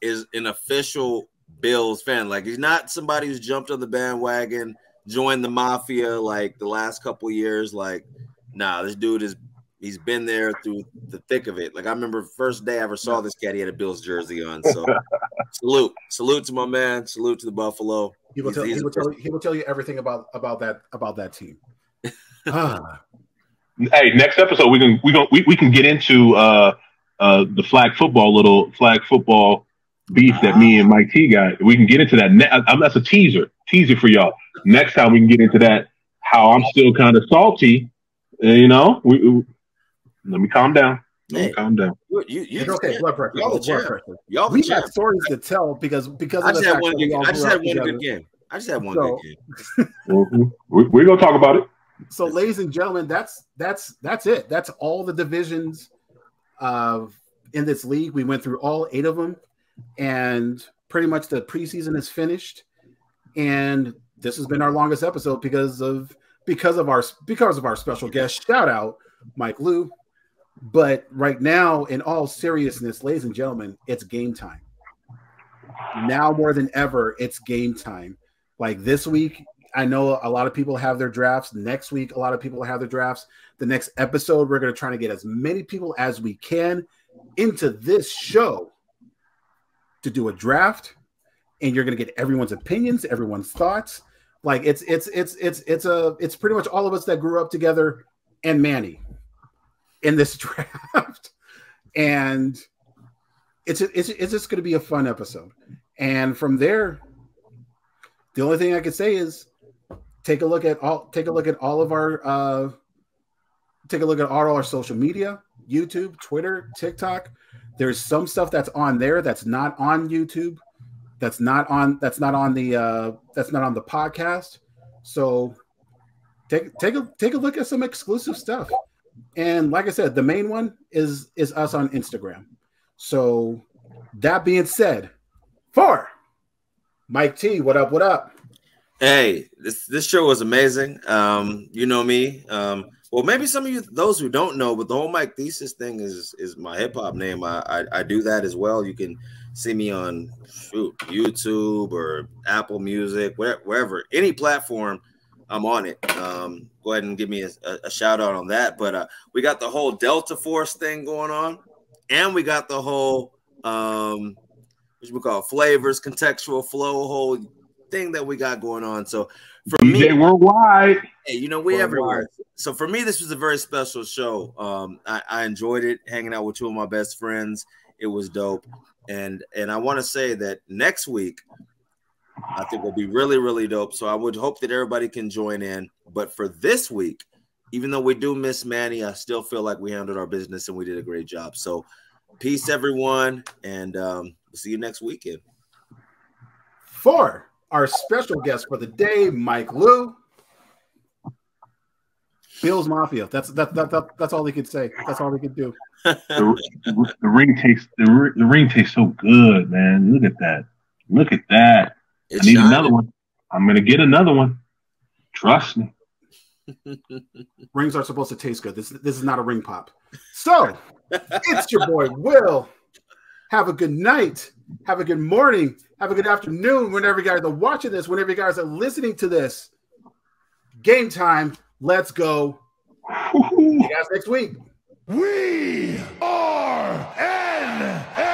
is an official Bills fan. Like, he's not somebody who's jumped on the bandwagon, joined the mafia like the last couple of years. Like, this dude he's been there through the thick of it. Like, I remember the first day I ever saw this cat, he had a Bills jersey on. So salute to my man. Salute to the Buffalo. He will tell you everything about that team. Hey, next episode we can get into the flag football beef that me and Mike T got. We can get into that. That's a teaser for y'all. Next time we can get into that. How I'm still kind of salty. You know, let me calm down. Calm down. It's okay. Blood pressure. We got stories to tell because I just had one good game. We're gonna talk about it. So, ladies and gentlemen, that's it. That's all the divisions in this league. We went through all 8 of them, and pretty much the preseason is finished. And this has been our longest episode because of our special guest. Shout out Mike Lew. But right now, in all seriousness, ladies and gentlemen, it's game time. Now more than ever, it's game time. Like this week, I know a lot of people have their drafts. Next week, a lot of people have their drafts. The next episode, we're going to try to get as many people as we can into this show to do a draft, and you're going to get everyone's opinions, everyone's thoughts. Like it's pretty much all of us that grew up together and Manny in this draft, and it's just going to be a fun episode. And from there, the only thing I could say is take a look at all of our social media, YouTube, Twitter, TikTok. There's some stuff that's on there that's not on YouTube, that's not on the podcast. So take a look at some exclusive stuff. And like I said, the main one is us on Instagram. So that being said, for Mike T, what up? Hey, this show was amazing. You know me. Well, maybe some of you, those who don't know, but the whole Mike Thesis thing is my hip hop name. I do that as well. You can see me on YouTube or Apple Music, wherever, any platform. I'm on it. Go ahead and give me a shout out on that. But we got the whole Delta Force thing going on, and we got the whole what we call flavors, contextual flow, whole thing that we got going on. So for DJ me, worldwide. hey, you know, we everywhere. So for me, this was a very special show. I enjoyed it, hanging out with two of my best friends. It was dope. And I want to say that next week, I think will be really, really dope. So I would hope that everybody can join in. But for this week, even though we do miss Manny, I still feel like we handled our business and we did a great job. So peace, everyone. And we'll see you next weekend. For our special guest for the day, Mike Lew. Bills Mafia. That's all they could say. That's all they could do. The ring tastes so good, man. Look at that. Look at that. I need another one. I'm gonna get another one. Trust me. Rings are supposed to taste good. This is not a ring pop. So it's your boy Will. Have a good night. Have a good morning. Have a good afternoon. Whenever you guys are watching this, whenever you guys are listening to this. Game time. Let's go. See you guys next week. We are NFL.